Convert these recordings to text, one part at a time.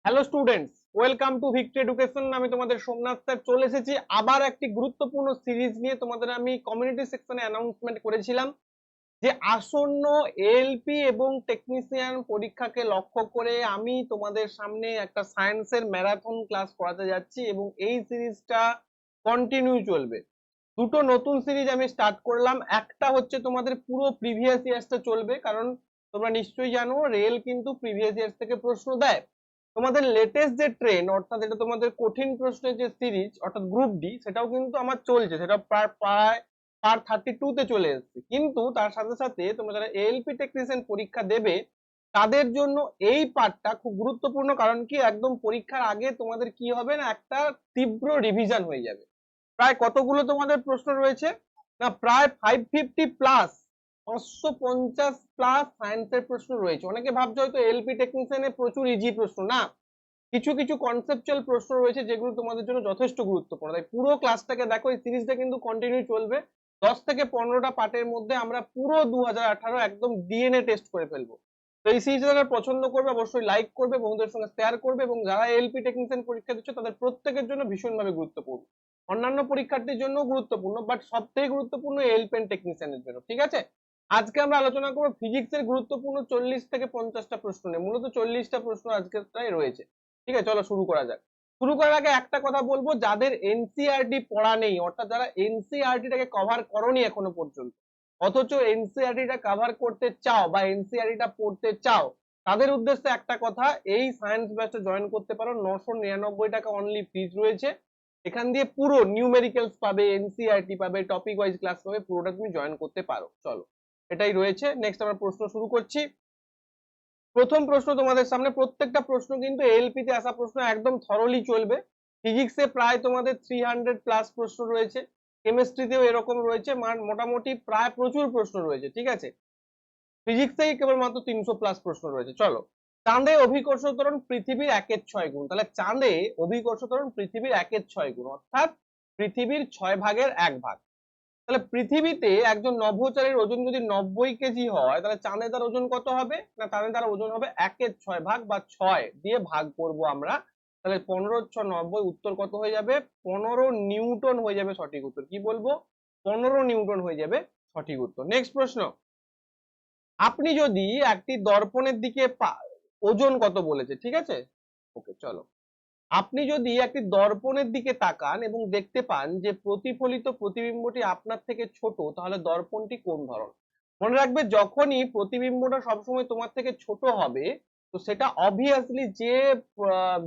Hello students, welcome to victory education. আমি তোমাদের Somnath sir চলে এসেছি আবার একটি গুরুত্বপূর্ণ সিরিজ নিয়ে। তোমাদের আমি কমিউনিটি সেকশনে অ্যানাউন্সমেন্ট করেছিলাম যে আসন্ন এলপি এবং টেকনিশিয়ান পরীক্ষাকে লক্ষ্য করে আমি তোমাদের সামনে একটা সায়েন্সের ম্যারাথন ক্লাস করাতে যাচ্ছি এবং এই সিরিজটা কন্টিনিউ চলবে। দুটো নতুন সিরিজ আমি স্টার্ট করলাম। একটা হচ্ছে তোমাদের পুরো প্রিভিয়াস ইয়ার্সটা চলবে, কারণ তোমরা নিশ্চয়ই জানো রেল কিন্তু প্রিভিয়াস ইয়ার্স থেকে প্রশ্ন দেয়। তোমাদের লেটেস্ট যে ট্রেন, অর্থাৎ এটা তোমাদের কঠিন প্রশ্নের যে সিরিজ অর্থাৎ গ্রুপ ডি, সেটাও কিন্তু আমার চলছে। সেটা প্রায় প্রায় পার্ট 32 তে চলে এসেছে। কিন্তু তার সাথে সাথে তোমরা যারা এএলপি টেকনিশিয়ান পরীক্ষা দেবে তাদের জন্য এই পার্টটা খুব গুরুত্বপূর্ণ। কারণ কি, একদম পরীক্ষার আগে তোমাদের কি হবে না, একটা তীব্র রিভিশন হয়ে যাবে। প্রায় কতগুলো তোমাদের প্রশ্ন রয়েছে না, প্রায় 550 প্লাস, 550 প্লাস সায়েন্সের প্রশ্ন রয়েছে। অনেকে ভাবছে হয়তো এলপি টেকনিশিয়ানে প্রচুর ইজি প্রশ্ন, না, কিছু কিছু কনসেপচুয়াল প্রশ্ন রয়েছে যেগুলো তোমাদের জন্য যথেষ্ট গুরুত্বপূর্ণ। তাই পুরো ক্লাসটাকে দেখো, এই সিরিজটা কিন্তু কন্টিনিউ চলবে। 10 থেকে 15টা পার্টের মধ্যে আমরা পুরো 2018 একদম ডিএনএ টেস্ট করে ফেলবো। তো এই সিরিজটা যারা পছন্দ করবে অবশ্যই লাইক করবে, বন্ধুদের সঙ্গে শেয়ার করবে, এবং যারা এলপি টেকনিশিয়ান পরীক্ষা দিচ্ছে তাদের প্রত্যেকের জন্য ভীষণভাবে গুরুত্বপূর্ণ। অন্যান্য পরীক্ষার্থীর জন্য গুরুত্বপূর্ণ, বাট সব থেকে গুরুত্বপূর্ণ এলপি টেকনিশিয়ানের জন্য। ঠিক আছে, আজকে আমরা আলোচনা করবো ফিজিক্সের গুরুত্বপূর্ণ 40 থেকে 50টা প্রশ্ন নিয়ে। মূলত 40টা প্রশ্ন আজকে প্রায় রয়েছে। ঠিক আছে, চলো শুরু করা যাক। শুরু করার আগে একটা কথা বলবো, যাদের এনসিইআরটি পড়া নেই, অর্থাৎ যারা এনসিইআরটি টাকে কভার করোনি এখনো পর্যন্ত, অথচ এনসিইআরটি টা কভার করতে চাও বা এনসিইআরটি টা পড়তে চাও, তাদের উদ্দেশ্যে একটা কথা, এই সায়েন্স ব্যাচে জয়েন করতে পারো। 999 টাকা অনলি ফিজ রয়েছে। এখান দিয়ে পুরো নিউমেরিক্যালস পাবে, এনসিইআরটি পাবে, টপিক ওয়াইজ ক্লাস পাবে, পুরোটা তুমি জয়েন করতে পারো। চলো, এটাই রয়েছে। নেক্সট আমরা প্রশ্ন শুরু করছি। প্রথম প্রশ্ন তোমাদের সামনে, প্রত্যেকটা প্রশ্ন কিন্তু এলপি তে আসা প্রশ্ন, একদম থরলি চলবে। ফিজিক্সে প্রায় তোমাদের 300 প্লাস প্রশ্ন রয়েছে, কেমিস্ট্রিতেও এরকম রয়েছে, মোটামুটি প্রায় প্রচুর প্রশ্ন রয়েছে। ঠিক আছে, ফিজিক্সেই কেবলমাত্র 300 প্লাস প্রশ্ন রয়েছে। চলো, চাঁদে অভিকর্ষ ত্বরণ পৃথিবীর 1/6 গুণ। তাহলে চাঁদে অভিকর্ষ ত্বরণ পৃথিবীর 1/6 গুণ, অর্থাৎ পৃথিবীর 6 ভাগের 1 ভাগ। তাহলে পৃথিবীতে একজন নভোচারীর ওজন যদি 90 কেজি হয়, তাহলে চাঁদে তার ওজন কত হবে না, চাঁদে তার ওজন হবে 1/6 ভাগ, বা 6 দিয়ে ভাগ করব আমরা। তাহলে 15×6 = 90, উত্তর কত হয়ে যাবে? 15 নিউটন হয়ে যাবে সঠিক উত্তর। কি বলবো? 15 নিউটন হয়ে যাবে সঠিক উত্তর। নেক্সট প্রশ্ন, আপনি যদি একটি দর্পণের দিকে ওজন কত বলেছে, ঠিক আছে, ওকে চলো। আপনি যদি একটি দর্পণের দিকে তাকান এবং দেখতে পান যে প্রতিফলিত প্রতিবিম্বটি আপনার থেকে ছোট, তাহলে দর্পণটি কোন ধরন? মনে রাখবে, যখনই প্রতিবিম্বটা সবসময় তোমার থেকে ছোট হবে, তো সেটা অবভিয়াসলি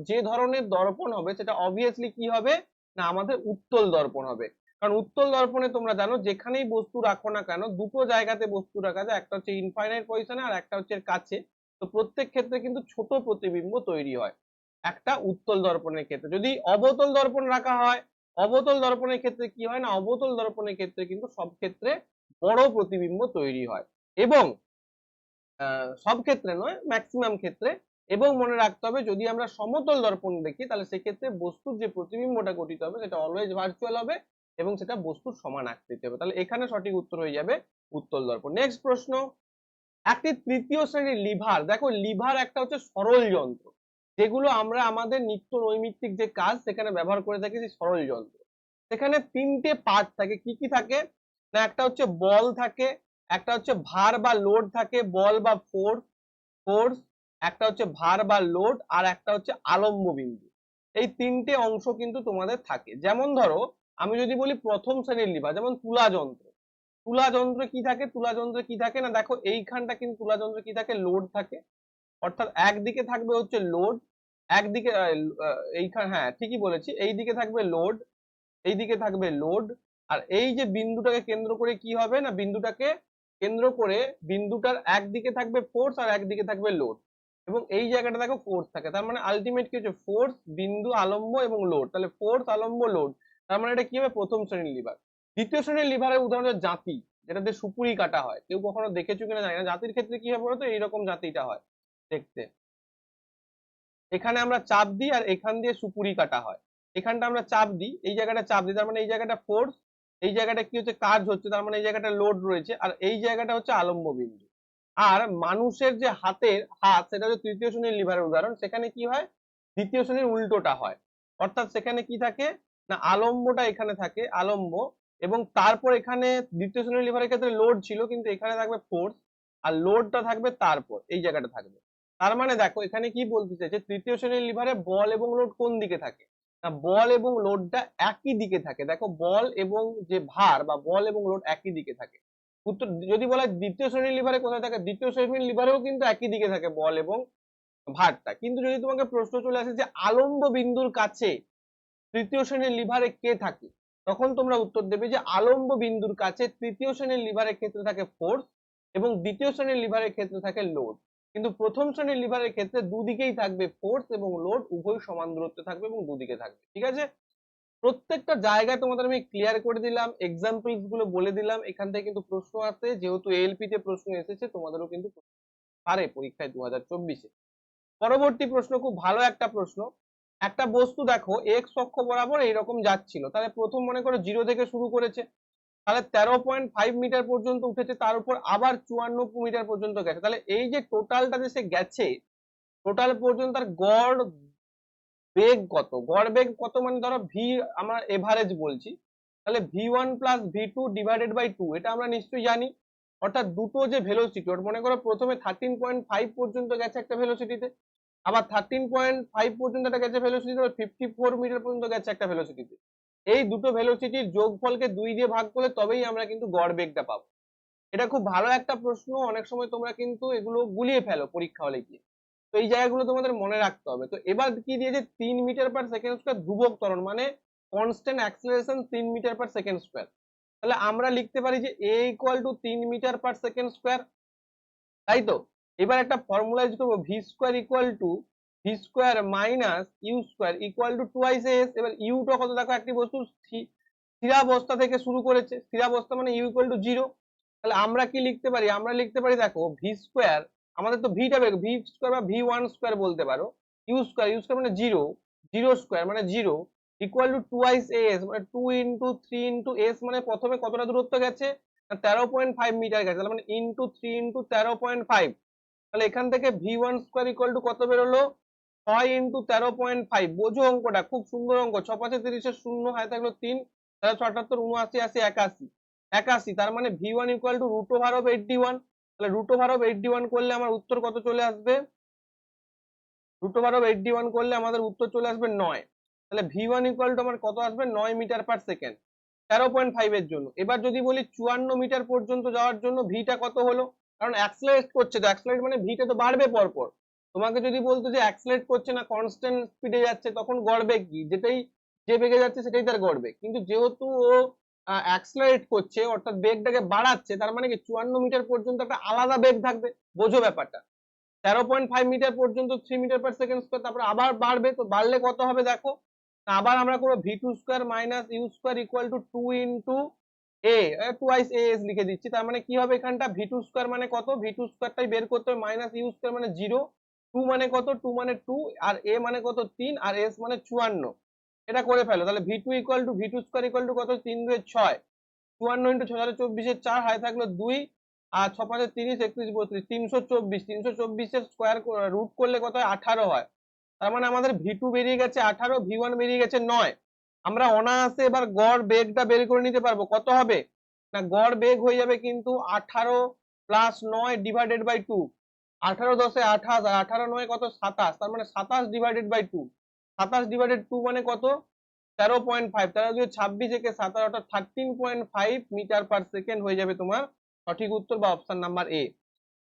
যে ধরনের দর্পণ হবে সেটা অবভিয়াসলি কি হবে না, আমাদের উত্তল দর্পণ হবে। কারণ উত্তল দর্পণে তোমরা জানো যেখানেই বস্তু রাখো না কেন, দুটো জায়গাতে বস্তু রাখা যায়, একটা হচ্ছে ইনফাইনাইট পজিশনে আর একটা হচ্ছে কাছে। তো প্রত্যেক ক্ষেত্রে কিন্তু ছোট প্রতিবিম্ব তৈরি হয় একটা উত্তল দর্পণের ক্ষেত্রে। যদি অবতল দর্পণ রাখা হয়, অবতল দর্পণের ক্ষেত্রে কি হয় না, অবতল দর্পণের ক্ষেত্রে কিন্তু সব ক্ষেত্রে বড় প্রতিবিম্ব তৈরি হয়, এবং সব ক্ষেত্রে নয়, ম্যাক্সিমাম ক্ষেত্রে। এবং মনে রাখতে হবে, যদি আমরা সমতল দর্পণ দেখি তাহলে সেক্ষেত্রে বস্তুর যে প্রতিবিম্বটা গঠিত হবে সেটা অলওয়েজ ভার্চুয়াল হবে, এবং সেটা বস্তুর সমান আকৃতি হবে। তাহলে এখানে সঠিক উত্তর হয়ে যাবে উত্তল দর্পণ। নেক্সট প্রশ্ন, একটি তৃতীয় শ্রেণীর লিভার, দেখো লিভার একটা হচ্ছে সরল যন্ত্র, যেগুলো আমরা আমাদের নিত্য নৈমিত্তিক যে কাজ সেখানে ব্যবহার করে থাকি, যে সরল যন্ত্র। সেখানে 3টে পার্ট থাকে। কি কি থাকে না, একটা হচ্ছে বল থাকে, একটা হচ্ছে ভার বা লোড থাকে, বল বা ফোর্স, একটা হচ্ছে ভার বা লোড, আর একটা হচ্ছে আলম্ব বিন্দু। এই 3টে অংশ কিন্তু তোমাদের থাকে। যেমন ধরো, আমি যদি বলি প্রথম শ্রেণীর লিভার, যেমন তুলা যন্ত্র। তুলা যন্ত্রে কি থাকে, তুলা যন্ত্রে কি থাকে না, দেখো এইখানটা কিন্তু তুলা যন্ত্রে কি থাকে, লোড থাকে। অর্থাৎ একদিকে থাকবে হচ্ছে লোড, একদিকে এইখানে, হ্যাঁ ঠিকই বলেছি, এইদিকে থাকবে লোড, এইদিকে থাকবে লোড। আর এই যে বিন্দুটাকে কেন্দ্র করে কি হবে না, বিন্দুটাকে কেন্দ্র করে বিন্দুটার একদিকে থাকবে ফোর্স আর একদিকে থাকবে লোড, এবং এই জায়গাটা দেখো ফোর্স থাকে। তার মানে আলটিমেট কি হচ্ছে, ফোর্স, বিন্দু, আলম্ব এবং লোড। তাহলে ফোর্স, আলম্ব, লোড, তার মানে এটা কি হবে, প্রথম শ্রেণীর লিভার। দ্বিতীয় শ্রেণীর লিভারের উদাহরণ হচ্ছে জাঁতি, যেটাতে সুপুরি কাটা হয়। কেউ কখনো দেখেছো কিনা জানি না, জাতির ক্ষেত্রে কি হবে বলতো, এইরকম জাতিটা হয় দেখতে। এখানে আমরা চাপ দিই আর এখান দিয়ে সুপুরি কাটা হয়। এখানটা আমরা চাপ দিই, এই জায়গাটা চাপ দিই, তার মানে এই জায়গাটা ফোর্স, এই জায়গাটা কি হচ্ছে, কাজ হচ্ছে, তার মানে এই জায়গাটা লোড রয়েছে, আর এই জায়গাটা হচ্ছে আলম্ব বিন্দু। আর মানুষের যে হাতের হাত, সেটা হচ্ছে তৃতীয় শ্রেণীর লিভারের উদাহরণ। সেখানে কি হয়, দ্বিতীয় শ্রেণীর উল্টোটা হয়। অর্থাৎ সেখানে কি থাকে না, আলম্বটা এখানে থাকে, আলম্ব, এবং তারপর এখানে দ্বিতীয় শ্রেণীর লিভারের ক্ষেত্রে লোড ছিল, কিন্তু এখানে থাকবে ফোর্স, আর লোডটা থাকবে তারপর এই জায়গাটা থাকবে। তার মানে দেখো এখানে কি বলতে চাইছে, তৃতীয় শ্রেণীর লিভারে বল এবং লোড কোন দিকে থাকে না, বল এবং লোডটা একই দিকে থাকে। দেখো বল এবং যে ভার বা বল এবং লোড একই দিকে থাকে। উত্তর যদি বলা হয় দ্বিতীয় শ্রেণীর লিভারে কোথায় থাকে, দ্বিতীয় শ্রেণীর লিভারেও কিন্তু একই দিকে থাকে বল এবং ভারটা। কিন্তু যদি তোমাকে প্রশ্ন চলে আসে যে আলম্ব বিন্দুর কাছে তৃতীয় শ্রেণীর লিভারে কে থাকে, তখন তোমরা উত্তর দেবে যে আলম্ব বিন্দুর কাছে তৃতীয় শ্রেণীর লিভারের ক্ষেত্রে থাকে ফোর্স এবং দ্বিতীয় শ্রেণীর লিভারের ক্ষেত্রে থাকে লোড। কিন্তু প্রথম শ্রেণীর লিভারের ক্ষেত্রে দুদিকেই থাকবে ফোর্স এবং লোড, উভয় সমান দূরত্বে থাকবে এবং দুদিকে থাকবে। ঠিক আছে, প্রত্যেকটা জায়গায় তোমাদের আমি ক্লিয়ার করে দিলাম, এক্সাম্পলস গুলো বলে দিলাম। এখান থেকে কিন্তু প্রশ্ন আসে, যেহেতু এএলপি তে প্রশ্ন এসেছে, তোমাদেরও কিন্তু পারে পরীক্ষায় 2024-এ। পরবর্তী প্রশ্ন খুব ভালো একটা প্রশ্ন। একটা বস্তু দেখো এক্স অক্ষ বরাবর এইরকম যাচ্ছিল, তাহলে প্রথম মনে করো 0 থেকে শুরু করেছে, তাহলে 13.5 মিটার পর্যন্ত উঠেছে, তার উপর আবার 54 মিটার পর্যন্ত গেছে। তাহলে এই যে টোটালটা যে সে গেছে, টোটাল পর্যন্ত তার গড় বেগ কত, গড় বেগ কত মানে ধরো ভি, আমরা এভারেজ বলছি, তাহলে v1 plus v2 divided by 2, এটা আমরা নিশ্চয়ই জানি। অর্থাৎ দুটো যে ভেলোসিটি, ওর মনে করো প্রথমে 13.5 পর্যন্ত গেছে একটা ভেলোসিটিতে, আবার 13.5 পর্যন্ত একটা গেছে ভেলোসিটিতে, 54 মিটার পর্যন্ত গেছে একটা ভেলোসিটিতে। এই দুটো ভেলোসিটির যোগফলকে 2 দিয়ে ভাগ করলে তবেই আমরা কিন্তু গড় বেগটা পাবো। এটা খুব ভালো একটা প্রশ্ন, অনেক সময় তোমরা কিন্তু এগুলো গুলিয়ে ফেলো পরীক্ষা হলে গিয়ে, তো এই জায়গাগুলো তোমাদের মনে রাখতে হবে। তো এবার কি দিয়েছে, 3 মিটার পার সেকেন্ড স্কোয়ার ধ্রুবক ত্বরণ, মানে constant acceleration 3 metre per second square. তাহলে আমরা লিখতে পারি যে a equal to 3 metre per second square, তাই তো। এবার একটা ফর্মুলা ইউজ করবো, v square equal to v square minus u square equal to twice s. এবার ইউটা কত দেখো, একটি বস্তু স্থিরাবস্থা থেকে শুরু করেছে, স্থিরাবস্থা মানে ইউ ইকুয়াল টু 0। তাহলে আমরা কি লিখতে পারি, আমরা লিখতে পারি দেখো ভি স্কোয়ার, আমাদের তো ভিটা বের, ভি স্কোয়ার বা v1 স্কোয়ার বলতে পারো, ইউ স্কোয়ার মানে 0, 0 স্কোয়ার মানে 0 ইকুয়াল টু টুয়াইস এস, মানে 2 ইন্টু 3 ইন্টু এস, মানে প্রথমে কতটা দূরত্ব গেছে, 13.5 মিটার গেছে, তাহলে মানে ইন্টু 3 ইন্টু 13.5। তাহলে এখান থেকে v1 স্কোয়ার ইকুয়াল টু কত বেরোলো, 6 ইন্টু 13.5। বোঝো অঙ্কটা, খুব সুন্দর অঙ্ক, 6 5 30 শূন্য, হাতে থাকলো 3, তাহলে 78 79 80 81, 81। তার মানে v1 equal to root over of 81। তাহলে রুট ওভার অফ 81 করলে আমার উত্তর কত চলে আসবে, রুট ওভার অফ 81 করলে আমাদের উত্তর চলে আসবে 9। তাহলে v1 ইকুয়াল টু আমার কত আসবে, 9 মিটার পার সেকেন্ড 13.5 এর জন্য। এবার যদি বলি 54 মিটার পর্যন্ত যাওয়ার জন্য ভিটা কত হলো, কারণ অ্যাক্সেলারেট করছে, তো অ্যাক্সেলারেট মানে ভিটা তো বাড়বে পরপর। তোমাকে যদি বলতো যে অ্যাক্সেলারেট করছে না, কনস্ট্যান্ট স্পিডে যাচ্ছে, তখন গড় বেগ কি, যেটাই যে বেগে যাচ্ছে সেটাই তার গড় বেগ। কিন্তু যেহেতু ও অ্যাক্সেলারেট করছে, অর্থাৎ বেগটাকে বাড়াচ্ছে, তার মানে কি 54 মিটার পর্যন্ত একটা আলাদা বেগ থাকবে। বোঝো ব্যাপারটা, 13.5 মিটার পর্যন্ত 3 মিটার পার সেকেন্ড স্কোয়ার, তারপর আবার বাড়বে, তো বাড়লে কত হবে দেখো, আবার আমরা করবো v2 square minus u square equal to 2 into a, twice a s লিখে দিচ্ছি। তার মানে কি হবে, এখানটা v2 স্কোয়ার মানে কত, v2 স্কোয়ারটাই বের করতে হবে, মাইনাস ইউ স্কোয়ার মানে 0, 2 মানে কত, 2 মানে 2, আর এ মানে কত 3, আর এস মানে 54। এটা করে ফেলো, তাহলে v2 equal to v2 square equal to কত, 3 2 6, 54 ইন্টু 6 24 4, হাতে থাকলো 2, আর 6 5 30 31 32, 324, 324 এর স্কোয়ার রুট করলে কত হয়, 18 হয়। তার মানে আমাদের v2 বেরিয়ে গেছে 18, v1 বেরিয়ে গেছে 9। আমরা অনায়াসে এবার গড় বেগটা বের করে নিতে পারবো, কত হবে না, গড় বেগ হয়ে যাবে কিন্তু 18 প্লাস 9 ডিভাইডেড বাই 2, 18 10 28, আর 18 9 কত 27, তার মানে 27 ডিভাইডেড বাই 2, 27 ডিভাইডেড 2 মানে কত 13.5, তাহলে যদি 26 একে 27, অর্থাৎ 13.5 মিটার পার সেকেন্ড হয়ে যাবে তোমার সঠিক উত্তর বা অপশন নাম্বার এ।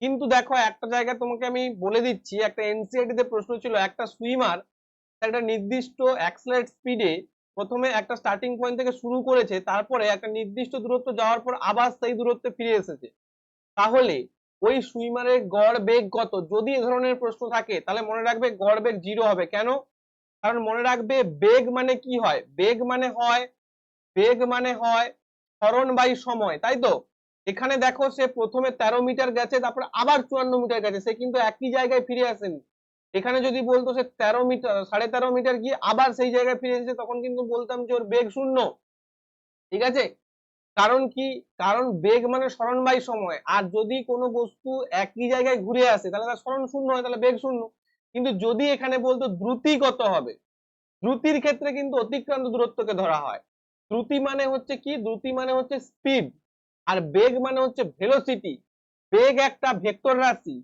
কিন্তু দেখো একটা জায়গা তোমাকে আমি বলে দিচ্ছি, একটা এনসিইআরটি তে প্রশ্ন ছিল, একটা সুইমার একটা নির্দিষ্ট অ্যাক্সেলারেট স্পিডে প্রথমে একটা স্টার্টিং পয়েন্ট থেকে শুরু করেছে, তারপরে একটা নির্দিষ্ট দূরত্ব যাওয়ার পর আবার সেই দূরত্বে ফিরে এসেছে, তাহলে ওই সুইমারের গড় বেগ কত, যদি এ ধরনের প্রশ্ন থাকে তাহলে মনে রাখবে গড় বেগ 0 হবে। কেন, কারণ মনে রাখবে বেগ মানে কি হয়, বেগ মানে হয়, বেগ মানে হয় ত্বরণ বাই সময়, তাই তো। এখানে দেখো সে প্রথমে 13 মিটার গেছে, তারপর আবার 54 মিটার গেছে, সে কিন্তু একই জায়গায় ফিরে আসেনি। এখানে যদি বলতো সে 13 মিটার 13.5 মিটার গিয়ে আবার সেই জায়গায় ফিরে এসেছে, তখন কিন্তু বলতাম যে ওর বেগ 0। ঠিক আছে, কারণ কি, কারণ বেগ মানে সরণ বাই সময়, আর যদি কোনো বস্তু একই জায়গায় ঘুরে আসে তাহলে তার সরণ 0 হয়, তাহলে বেগ 0। কিন্তু যদি এখানে বলতো দ্রুতি কত হবে, দ্রুতির ক্ষেত্রে কিন্তু অতিক্রান্ত দূরত্বকে ধরা হয়। দ্রুতি মানে হচ্ছে কি, দ্রুতি মানে হচ্ছে স্পিড, আর বেগ মানে হচ্ছে ভেলোসিটি। বেগ একটা ভেক্টর রাশি,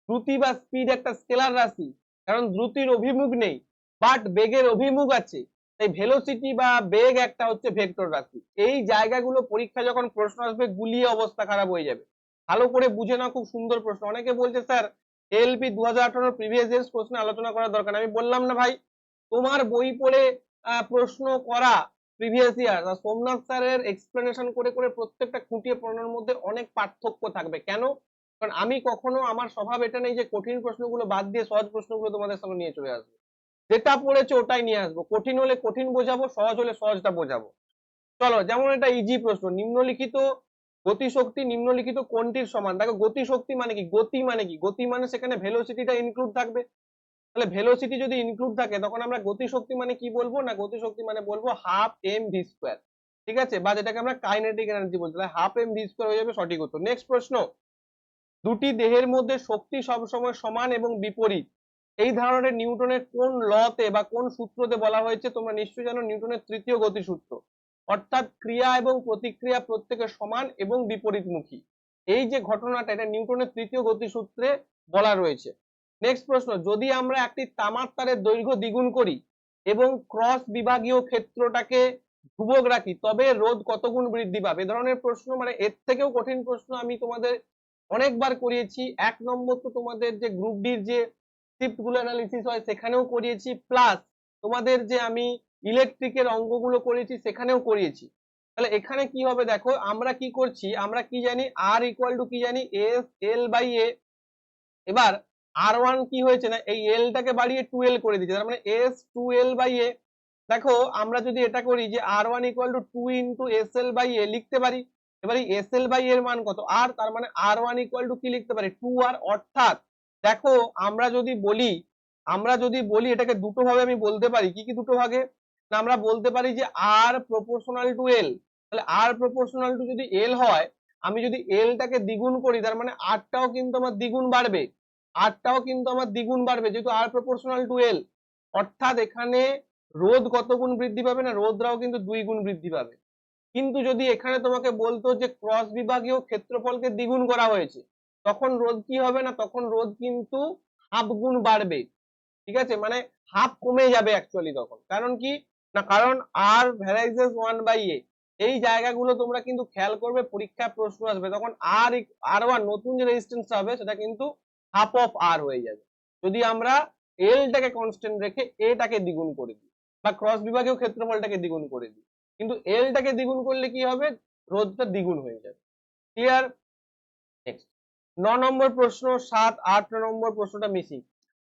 দ্রুতি বা স্পিড একটা স্কেলার রাশি। কারণ দ্রুতির অভিমুখ নেই, বাট বেগের অভিমুখ আছে, তাই ভেলোসিটি বা বেগ একটা হচ্ছে ভেক্টর রাশি। এই জায়গাগুলো পরীক্ষা যখন প্রশ্ন আসবে গুলিয়ে অবস্থা খারাপ হয়ে যাবে। ভালো করে বুঝে নাও, খুব সুন্দর প্রশ্ন। অনেকে বলছে স্যার এলপি 2018 প্রিভিয়াস ইয়ার্স প্রশ্ন আলোচনা করার দরকার। আমি বললাম না ভাই, তোমার বই পড়ে প্রশ্ন করা প্রিভিয়াস ইয়ার সোমনাথ স্যারের এক্সপ্লেনেশন করে করে প্রত্যেকটা খুঁটিয়ে পড়ানোর মধ্যে অনেক পার্থক্য থাকবে। কেন? কারণ আমি কখনো, আমার স্বভাব এটা নেই যে কঠিন প্রশ্নগুলো বাদ দিয়ে সহজ প্রশ্নগুলো তোমাদের সামনে নিয়ে চলে আসবো। যেটা পড়েছে ওটাই নিয়ে আসবো, কঠিন হলে কঠিন বোঝাবো, সহজ হলে সহজটা বোঝাবো। চলো, যেমন এটা ইজি প্রশ্ন, নিম্নলিখিত গতিশক্তি নিম্নলিখিত কোনটির সমান। দেখো গতিশক্তি মানে কি, গতি মানে কি, গতি মানে সেখানে ভেলোসিটিটা ইনক্লুড থাকবে। তাহলে ভেলোসিটি যদি ইনক্লুড থাকে তখন আমরা গতিশক্তি মানে কি বলবো, না গতিশক্তি মানে বলবো হাফ এম ভি স্কোয়ার। ঠিক আছে, বা যেটাকে আমরা কাইনেটিক এনার্জি বলছি, তাহলে হাফ এম ভি স্কোয়ার হয়ে যাবে সঠিক উত্তর। নেক্সট প্রশ্ন, দুটি দেহের মধ্যে শক্তি সবসময় সমান এবং বিপরীত, এই ধারণাটা নিউটনের কোন লতে বা কোন সূত্রতে বলা হয়েছে? তোমরা নিশ্চয়ই জানো, নিউটনের তৃতীয় গতিসূত্র। অর্থাৎ ক্রিয়া এবং প্রতিক্রিয়া প্রত্যেকে সমান এবং বিপরীতমুখী। এই যে ঘটনাটা, এটা নিউটনের তৃতীয় গতিসূত্রে বলা রয়েছে। নেক্সট প্রশ্ন, যদি আমরা একটি তামার তারের দৈর্ঘ্য দ্বিগুণ করি এবং ক্রস বিভাগীয় ক্ষেত্রটাকে ধ্রুবক রাখি, তবে রোধ কত গুণ বৃদ্ধি পাবে? এ ধরনের প্রশ্ন, মানে এর থেকেও কঠিন প্রশ্ন আমি তোমাদের অনেকবার করিয়েছি। 1 নম্বর তো তোমাদের যে গ্রুপ ডির যে শিফট গুলো অ্যানালিসিস হয় সেখানেও করিয়েছি, প্লাস তোমাদের যে আমি ইলেকট্রিকের অঙ্কগুলো করিয়েছি সেখানেও করিয়েছি। তাহলে এখানে কি হবে দেখো, আমরা কি করছি, আমরা কি জানি, আর ইকুয়াল টু কি জানি, এস এল বাই এ। এবার আর ওয়ান কি হয়েছে না, এই এলটাকে বাড়িয়ে 2l করে দিচ্ছে, তার মানে এস 2l বাই এ। দেখো আমরা যদি এটা করি যে R one equal to 2 into S L by A লিখতে পারি। এবার এই এস এল বাই এর মান কত, আর, তার মানে আর ওয়ান ইকুয়াল টু কি লিখতে পারি, 2r। অর্থাৎ দেখো আমরা যদি বলি, এটাকে দুটো ভাবে আমি বলতে পারি। কি কি দুটো ভাগে? না, আমরা বলতে পারি যে আর প্রপোর্শনাল টু এল। তাহলে আর প্রপোর্শনাল টু যদি এল হয়, আমি যদি এলটাকে দ্বিগুণ করি, তার মানে আরটাও কিন্তু আমার দ্বিগুণ বাড়বে, যেহেতু আর প্রপোর্শনাল টু এল। অর্থাৎ এখানে রোধ কত গুণ বৃদ্ধি পাবে, না রোধরাও কিন্তু 2 গুণ বৃদ্ধি পাবে। কিন্তু যদি এখানে তোমাকে বলতো যে ক্রস বিভাগীয় ক্ষেত্রফলকে দ্বিগুণ করা হয়েছে, তখন রোধ কি হবে, না তখন রোধ কিন্তু হাফ গুণ বাড়বে। ঠিক আছে, মানে হাফ কমে যাবে অ্যাকচুয়ালি তখন। কারণ কি, না কারণ আর ভ্যারাইজেস 1/a। এই জায়গাগুলো তোমরা কিন্তু খেয়াল করবে, পরীক্ষায় প্রশ্ন আসবে, তখন আর ওয়ান নতুন যে রেজিস্ট্যান্সটা হবে সেটা কিন্তু হাফ অফ আর হয়ে যাবে, যদি আমরা এলটাকে কনস্ট্যান্ট রেখে এটাকে দ্বিগুণ করে দিই, বা ক্রস বিভাগীয় ক্ষেত্রফলটাকে দ্বিগুণ করে দিই। কিন্তু এলটাকে দ্বিগুণ করলে কি হবে, রোধটা দ্বিগুণ হয়ে যাবে। ক্লিয়ার? নেক্সট 9 নম্বর প্রশ্ন, 7, 8, 9 নম্বর প্রশ্নটা মিসিং।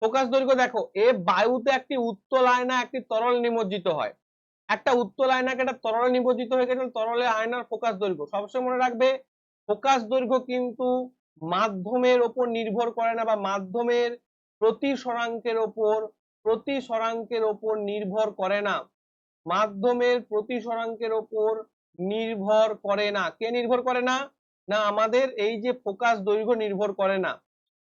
ফোকাস দৈর্ঘ্য দেখো, বায়ুতে একটি উত্তল আয়না একটি তরল নিমজ্জিত হয়, একটা উত্তল আয়নাকে একটা তরলে নিমজ্জিত হয়ে গেছে, তরলে আয়নার ফোকাস দৈর্ঘ্য সবসময় মনে রাখবে, ফোকাস দৈর্ঘ্য কিন্তু মাধ্যমের ওপর নির্ভর করে না, বা মাধ্যমের প্রতিসরাঙ্কের ওপর নির্ভর করে না। মাধ্যমের প্রতিসরাঙ্কের ওপর নির্ভর করে না। কে নির্ভর করে না? না আমাদের এই যে ফোকাস দৈর্ঘ্য নির্ভর করে না।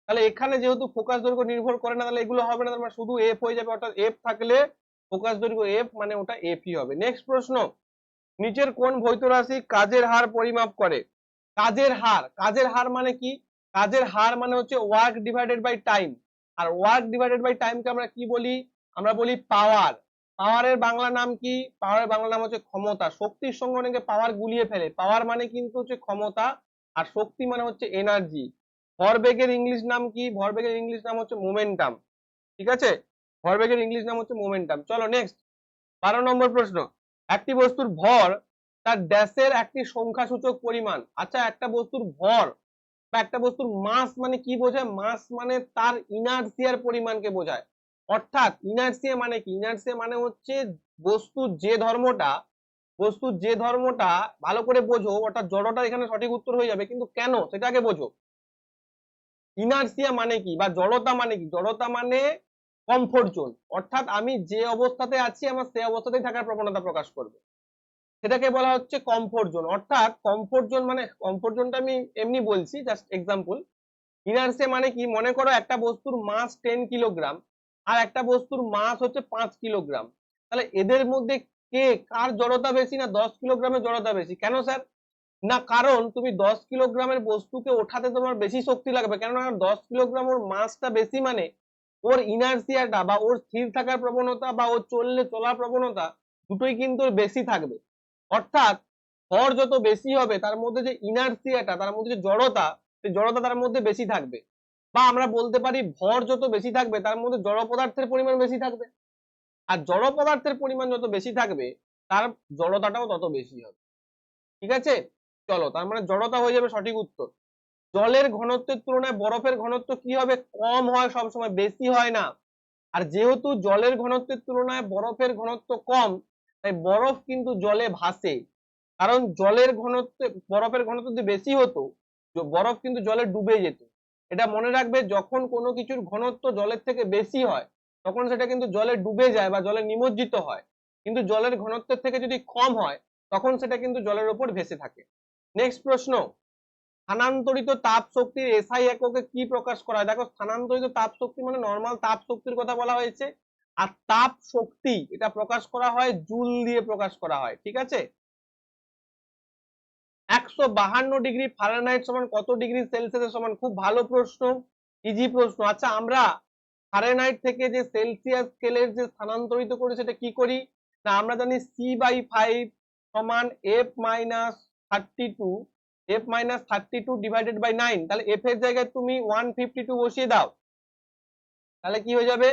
তাহলে এখানে যেহেতু ফোকাস দৈর্ঘ্য নির্ভর করে না, তাহলে এগুলো হবে না, তার মানে শুধু এফ হয়ে যাবে। অর্থাৎ এফ থাকলে ফোকাস দৈর্ঘ্য এফ, মানে ওটা এফই হবে। নেক্সট প্রশ্ন, নিচের কোন ভৌত রাশি কাজের হার পরিমাপ করে? কাজের হার মানে কি? কাজের হার মানে হচ্ছে ওয়ার্ক ডিভাইডেড বাই টাইম। আর ওয়ার্ক ডিভাইডেড বাই টাইমকে আমরা কি বলি? আমরা বলি পাওয়ার। পাওয়ারের বাংলা নাম কি? পাওয়ারের বাংলা নাম হচ্ছে ক্ষমতা। শক্তির সঙ্গে অনেকে পাওয়ার গুলিয়ে ফেলে, পাওয়ার মানে কিন্তু হচ্ছে ক্ষমতা, আর শক্তি মানে হচ্ছে এনার্জি। ভরবেগের ইংলিশ নাম কি? ভরবেগের ইংলিশ নাম হচ্ছে মোমেন্টাম। ঠিক আছে, ভরবেগের ইংলিশ নাম হচ্ছে মোমেন্টাম। চলো নেক্সট 12 নম্বর প্রশ্ন, একটি বস্তুর ভর তার ড্যাশের একটি সংখ্যাসূচক পরিমাণ। আচ্ছা, একটা বস্তুর ভর বা একটা বস্তুর মাস মানে কি বোঝায়? মাস মানে তার ইনার্সিয়ার পরিমাণকে বোঝায়। অর্থাৎ ইনার্সিয়া মানে কি? ইনার্সিয়া মানে হচ্ছে বস্তুর যে ধর্মটা ভালো করে বোঝো, অর্থাৎ জড়তা এখানে সঠিক উত্তর হয়ে যাবে, কিন্তু কেন সেটাকে বোঝো। ইনার্সিয়া মানে কি, বা জড়তা মানে কি? জড়তা মানে কমফোর্ট জোন, অর্থাৎ আমি যে অবস্থাতে আছি আমার সেই অবস্থাতেই থাকার প্রবণতা প্রকাশ করবে, সেটাকে বলা হচ্ছে কমফোর্ট জোন। অর্থাৎ কমফোর্ট জোন মানে, কমফোর্ট জোনটা আমি এমনি বলছি জাস্ট এক্সাম্পল। ইনার্সিয়া মানে কি, মনে করো একটা বস্তুর মাস 10 কিলোগ্রাম, আর একটা বস্তুর মাস হচ্ছে 5 কিলোগ্রাম, তাহলে এদের মধ্যে কার জড়তা বেশি না 10 কিলোগ্রামের জড়তা বেশি? কেন স্যার? না, কারণ তুমি 10 কিলোগ্রামের বস্তুকে ওঠাতে তোমার বেশি শক্তি লাগবে, কেননা 10 কিলোগ্রাম ওর মাসটা বেশি, মানে ওর ইনার্সিয়াটা বা ওর স্থির থাকার প্রবণতা বা ওর চলার প্রবণতা দুটোই কিন্তু ওর বেশি থাকবে। অর্থাৎ ভর যত বেশি হবে তার মধ্যে যে ইনার্সিয়াটা, তার মধ্যে যে জড়তা, সেই জড়তা তার মধ্যে বেশি থাকবে। বা আমরা বলতে পারি ভর যত বেশি থাকবে তার মধ্যে জড় পদার্থের পরিমাণ বেশি থাকবে, আর জড় পদার্থের পরিমাণ যত বেশি থাকবে তার জড়তাটাও তত বেশি হবে। ঠিক আছে, চলো, তার মানে জড়তা হয়ে যাবে সঠিক উত্তর। জলের ঘনত্বের তুলনায় বরফের ঘনত্ব কি হবে? কম হয় সবসময়, বেশি হয় না। আর যেহেতু জলের ঘনত্বের তুলনায় বরফের ঘনত্ব কম, তাই বরফ কিন্তু জলে ভাসে। কারণ জলের ঘনত্ব, বরফের ঘনত্ব যদি বেশি হতো, বরফ কিন্তু জলে ডুবে যেত। এটা মনে রাখবে, যখন কোনো কিছুর ঘনত্ব জলের থেকে বেশি হয় তখন সেটা কিন্তু জলে ডুবে যায় বা জলে নিমজ্জিত হয়, কিন্তু জলের ঘনত্বের থেকে যদি কম হয় তখন সেটা কিন্তু জলের উপর ভেসে থাকে। নেক্সট প্রশ্ন, স্থানান্তরিত তাপ শক্তির এসআই এককে কি প্রকাশ করা হয়? দেখো, স্থানান্তরিত তাপ শক্তি মানে নর্মাল তাপ শক্তির কথা বলা হয়েছে, আর তাপ শক্তি এটা প্রকাশ করা হয় জুল দিয়ে প্রকাশ করা হয়। ঠিক আছে, 152 ডিগ্রি ফারেনহাইট সমান কত ডিগ্রি সেলসিয়াস সমান? খুব ভালো প্রশ্ন, ইজি প্রশ্ন। আচ্ছা, আমরা ফারেনহাইট থেকে যে সেলসিয়াস স্কেলের যে স্থানান্তরিত করি সেটা কি করি না, আমরা জানি C/5 সমান F-32 ডিভাইডেড বাই 9। তাহলে F এর জায়গায় তুমি 152 বসিয়ে দাও, তাহলে কি হয়ে যাবে?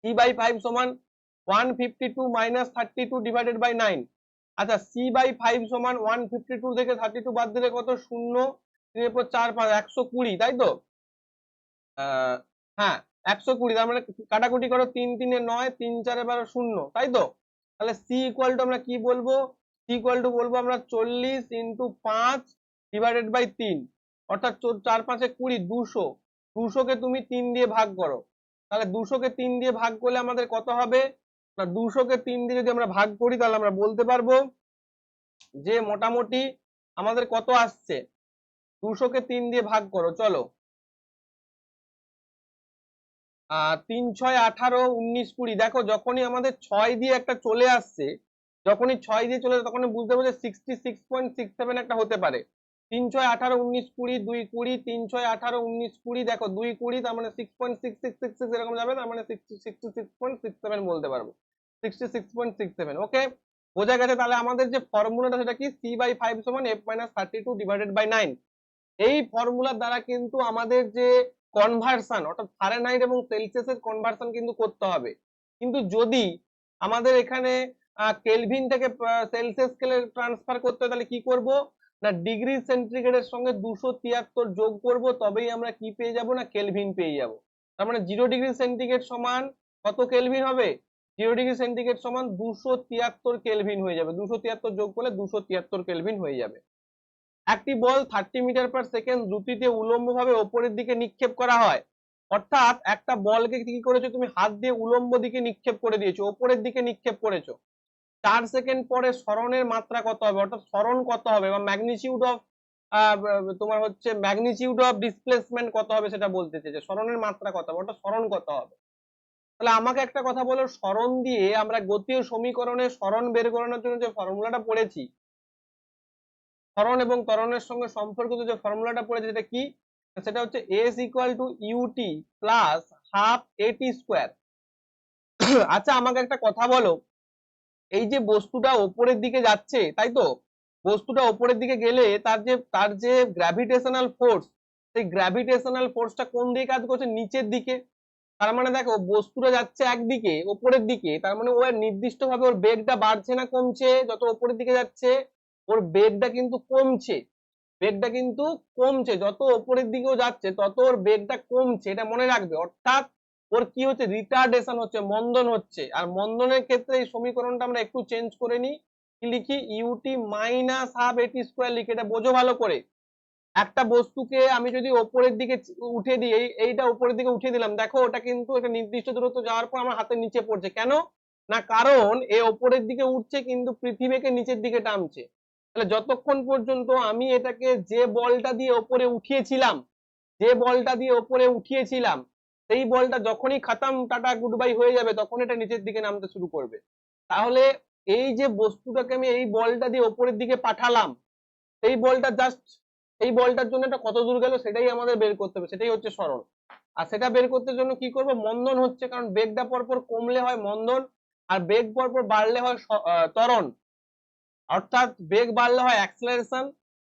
C/5 সমান 152 মাইনাস 32 ডিভাইডেড বাই 9। আচ্ছা, C/5 সমান 152 থেকে 32 বাদ দিলে কত? 0, 3 4 5 120, তাই তো? হ্যাঁ, 120। তার মানে কাটাকুটি করো, 3 3 9, 3 4 12 0, তাই তো? তাহলে সি ইকুয়াল টু আমরা কি বলবো? সি ইকুয়াল টু বলবো আমরা 40 ইন্টু 5 ডিভাইডেড বাই 3, অর্থাৎ 4 5 20, 200। 200 কে তুমি 3 দিয়ে ভাগ করো, তাহলে 200 কে 3 দিয়ে ভাগ করলে আমাদের কত হবে না? 200 কে 3 দিয়ে যদি আমরা ভাগ করি তাহলে আমরা বলতে পারবো যে মোটামুটি আমাদের কত আসছে। 200 কে 3 দিয়ে ভাগ করো, চলো। 3 6 18 19 20। দেখো, যখনই আমাদের 6 দিয়ে একটা চলে আসছে, যখনই 6 দিয়ে চলে আসছে তখনই বুঝতে পারবে 66.67 একটা হতে পারে। 3 6 18 19 20, 2 20, 3 6 18 19 20, দেখো 2 20, তার মানে 6.6666 এরকম যাবে, তার মানে 66.67 বলতে পারবো। 66.67, ওকে, বোঝা গেছে। তাহলে আমাদের যে ফর্মুলাটা সেটা কি? C/5 সমান F-32 ডিভাইডেড বাই 9। এই ফর্মুলার দ্বারা কিন্তু আমাদের যে কনভার্সন, অর্থাৎ ফারেনহাইট এবং সেলসিয়াসের কনভার্সন কিন্তু করতে হবে। কিন্তু যদি আমাদের এখানে কেলভিন থেকে সেলসিয়াস স্কেলে ট্রান্সফার করতে হয় তাহলে কি করব না, ডিগ্রি সেন্টিগ্রেডের সঙ্গে 273 যোগ করব, তবেই আমরা কি পেয়ে যাব না, কেলভিন পেয়ে যাব। তার মানে 0 ডিগ্রি সেন্টিগ্রেড সমান কত কেলভিন হবে? 0 ডিগ্রি সেন্টিগ্রেড সমান 273 কেলভিন হয়ে যাবে। 273 যোগ করলে 273 কেলভিন হয়ে যাবে। একটি বল 30 মিটার পার সেকেন্ড দ্রুতিতে উলম্বভাবে ওপরের দিকে নিক্ষেপ করা হয়। অর্থাৎ একটা বলকে কি করেছো তুমি? হাত দিয়ে উলম্ব দিকে নিক্ষেপ করে দিয়েছো, ওপরের দিকে নিক্ষেপ করেছো। 4 সেকেন্ড পরে সরণের মাত্রা কত হবে, অর্থাৎ সরণ কত হবে বা ম্যাগনিটিউড অফ তোমার হচ্ছে ম্যাগনিটিউড অফ ডিসপ্লেসমেন্ট কত হবে সেটা বলতেছে, যে সরণের মাত্রা কত হবে, অর্থাৎ সরণ কত হবে। তাহলে আমাকে একটা কথা বলো, সরণ দিয়ে আমরা গতীয় সমীকরণে সরণ বের করানোর জন্য যে ফর্মুলাটা পড়েছি, সরণ এবং ত্বরণের সঙ্গে সম্পর্কিত যে ফর্মুলাটা পড়েছে সেটা কি? সেটা হচ্ছে S equal to u t plus half a t square. আচ্ছা, আমাকে একটা কথা বলো, এই যে বস্তুটা ওপরের দিকে যাচ্ছে, তাই তো? বস্তুটা ওপরের দিকে গেলে তার যে গ্র্যাভিটেশনাল ফোর্স, সেই গ্র্যাভিটেশনাল ফোর্সটা কোন দিকে কাজ করছে? নিচের দিকে। তার মানে দেখো, বস্তুটা যাচ্ছে একদিকে ওপরের দিকে, তার মানে ও নির্দিষ্ট ভাবে ওর বেগটা বাড়ছে না কমছে? যত ওপরের দিকে যাচ্ছে ওর বেগটা কিন্তু কমছে, বেগটা কিন্তু কমছে। যত ওপরের দিকেও যাচ্ছে তত ওর বেগটা কমছে, এটা মনে রাখবে। অর্থাৎ ওর কি হচ্ছে? রিটার্ডেশন হচ্ছে, মন্দন হচ্ছে। আর মন্দনের ক্ষেত্রে এই সমীকরণটা আমরা একটু চেঞ্জ করে নিই, কি লিখি? UT minus half a t square লিখে, এটা বোঝো ভালো করে। একটা বস্তুকে আমি যদি ওপরের দিকে উঠে দিই, এইটা উপরের দিকে উঠে দিলাম, দেখো ওটা কিন্তু একটা নির্দিষ্ট দূরত্ব যাওয়ার পর আমার হাতের নিচে পড়ছে। কেন না, কারণ এ ওপরের দিকে উঠছে কিন্তু পৃথিবীকে নিচের দিকে টানছে। তাহলে যতক্ষণ পর্যন্ত আমি এটাকে যে বলটা দিয়ে ওপরে উঠিয়েছিলাম, সেই বলটা যখনই খাতাম টাটা গুড বাই হয়ে যাবে তখন এটা নিচের দিকে নামতে শুরু করবে। তাহলে এই যে বস্তুটাকে আমি এই বলটা দিয়ে ওপরের দিকে পাঠালাম, সেই বলটা জাস্ট এই বলটার জন্য এটা কত দূর গেল সেটাই আমাদের বের করতে হবে, সেটাই হচ্ছে সরণ। আর সেটা বের করতে জন্য কি করব, মন্দন হচ্ছে, কারণ বেগটা পরপর কমলে হয় মন্দন, আর বেগ পরপর বাড়লে হয় ত্বরণ। অর্থাৎ বেগ বাড়লে হয় অ্যাক্সেলারেশন,